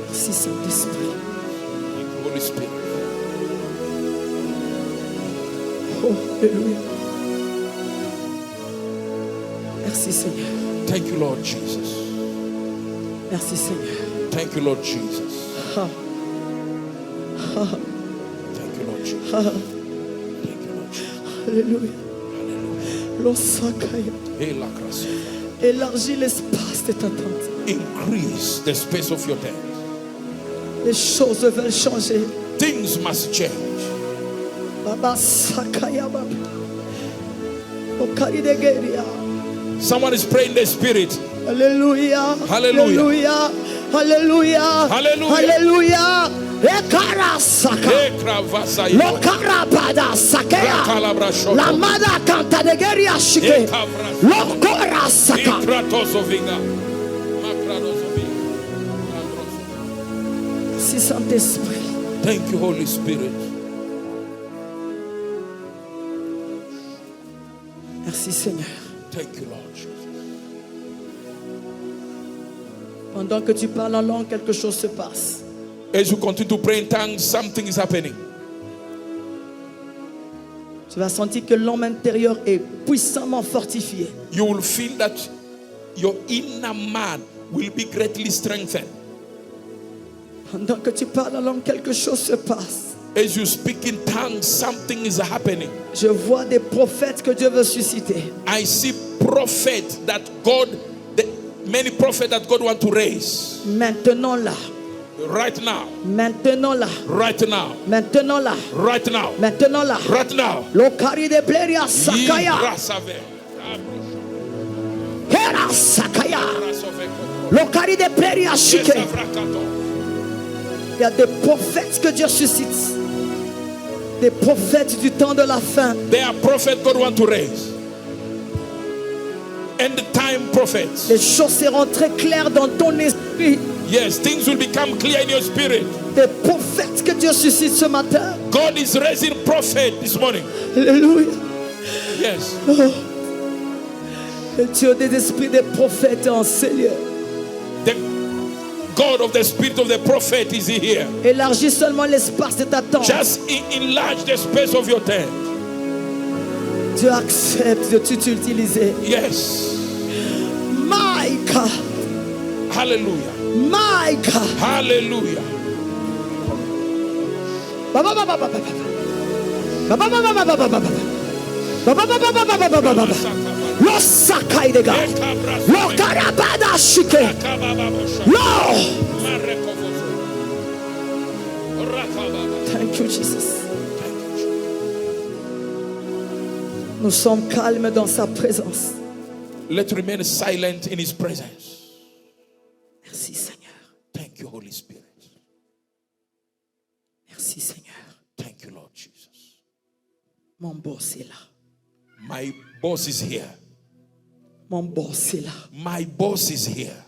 Merci, Saint-Esprit. Thank you, Holy Spirit. Oh, Alléluia. Merci, Seigneur. Thank you, Lord Jesus. Merci, Seigneur. Thank you, Lord Jesus. Ha. Ha. Thank you, Lord Jesus. Ha. Thank you, Lord Jesus. Alléluia. Hallelujah. Losakaya. Hey, la grâce. Élargis l'espace de ta tente. Increase the space of your tent. Les choses veulent changer. Things must change. Baba Sakaya Baba. Okari de Geria. Someone is praying in the spirit. Alléluia. Hallelujah. Alléluia. Alléluia. Hallelujah. Alléluia. Ekara Saka. Hey, kravasa. Lokara Bada Sakaya. Rakalabra shoto. La Mada Canta de Geria Shike. Hey, kavras. Lokora Saka. Ikratosovinga. Makra Merci Saint-Esprit. Thank you, Holy Spirit. Merci Seigneur. Thank you, Lord Jesus. Pendant que tu parles en langue, quelque chose se passe. As you continue to pray in tongues, something is happening. Tu vas sentir que l'homme intérieur est puissamment fortifié. You will feel that your inner man will be greatly strengthened. Pendant que tu parles en langue, quelque chose se passe. As you speak in tongues, something is happening. Je vois des prophètes que Dieu veut susciter. I see prophets that God, many prophets that God want to raise. Maintenant là. Right now. Maintenant là. Right now. Maintenant là. Right now. Maintenant là. Right now. Lokari de pleria sakaya. Hera sakaya. Lokari de pleria shike. Il y a des prophètes que Dieu suscite. Des prophètes du temps de la fin. They are prophets God want to raise. End time prophets. Les choses seront très claires dans ton esprit. Yes, things will become clear in your spirit. Des prophètes que Dieu suscite ce matin. God is raising prophets this morning. Alléluia. Yes. Oh. Le Dieu des esprits des prophètes en ces lieux. The God of the spirit of the prophet is here. Élargis seulement l'espace de ta tente. Just enlarge the space of your tent. Dieu accepte de t'utiliser. Yes. My God. Hallelujah. My God. Hallelujah. Lo sakai de God. Lo karabada shike. Lo. Thank you, Jesus. Nous sommes calmes dans sa présence. Let's remain silent in his presence. Merci Seigneur. Thank you, Holy Spirit. Merci Seigneur. Thank you, Lord Jesus. Mon boss est là. My boss is here. Mon boss est là. My boss is here.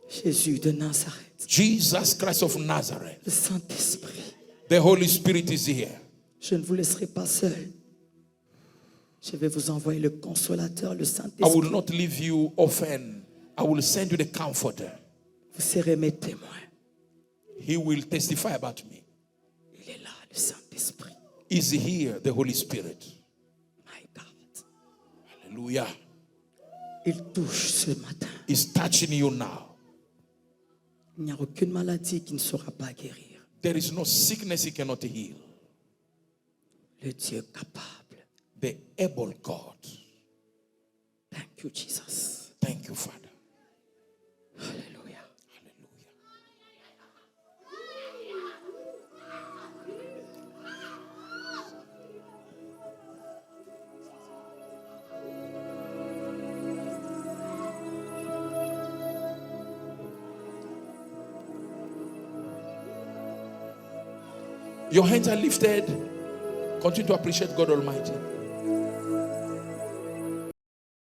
Jésus de Nazareth. Jesus Christ of Nazareth. Le Saint-Esprit. The Holy Spirit is here. Je ne vous laisserai pas seul. Je vais vous envoyer le consolateur, le I Saint-Esprit. will not leave you orphan. I will send you the comforter. Vous serez mes témoins. He will testify about me. Il est là, le Saint-Esprit. Is here, the Holy Spirit. My God. Hallelujah. Il touche ce matin. He's touching you now. Il n'y a aucune maladie qui ne saura pas guérir. There is no sickness he cannot heal. Le Dieu capable. The able God. Thank you, Jesus. Thank you, Father. Alléluia. Hallelujah. Your hands are lifted. Continue to appreciate God Almighty.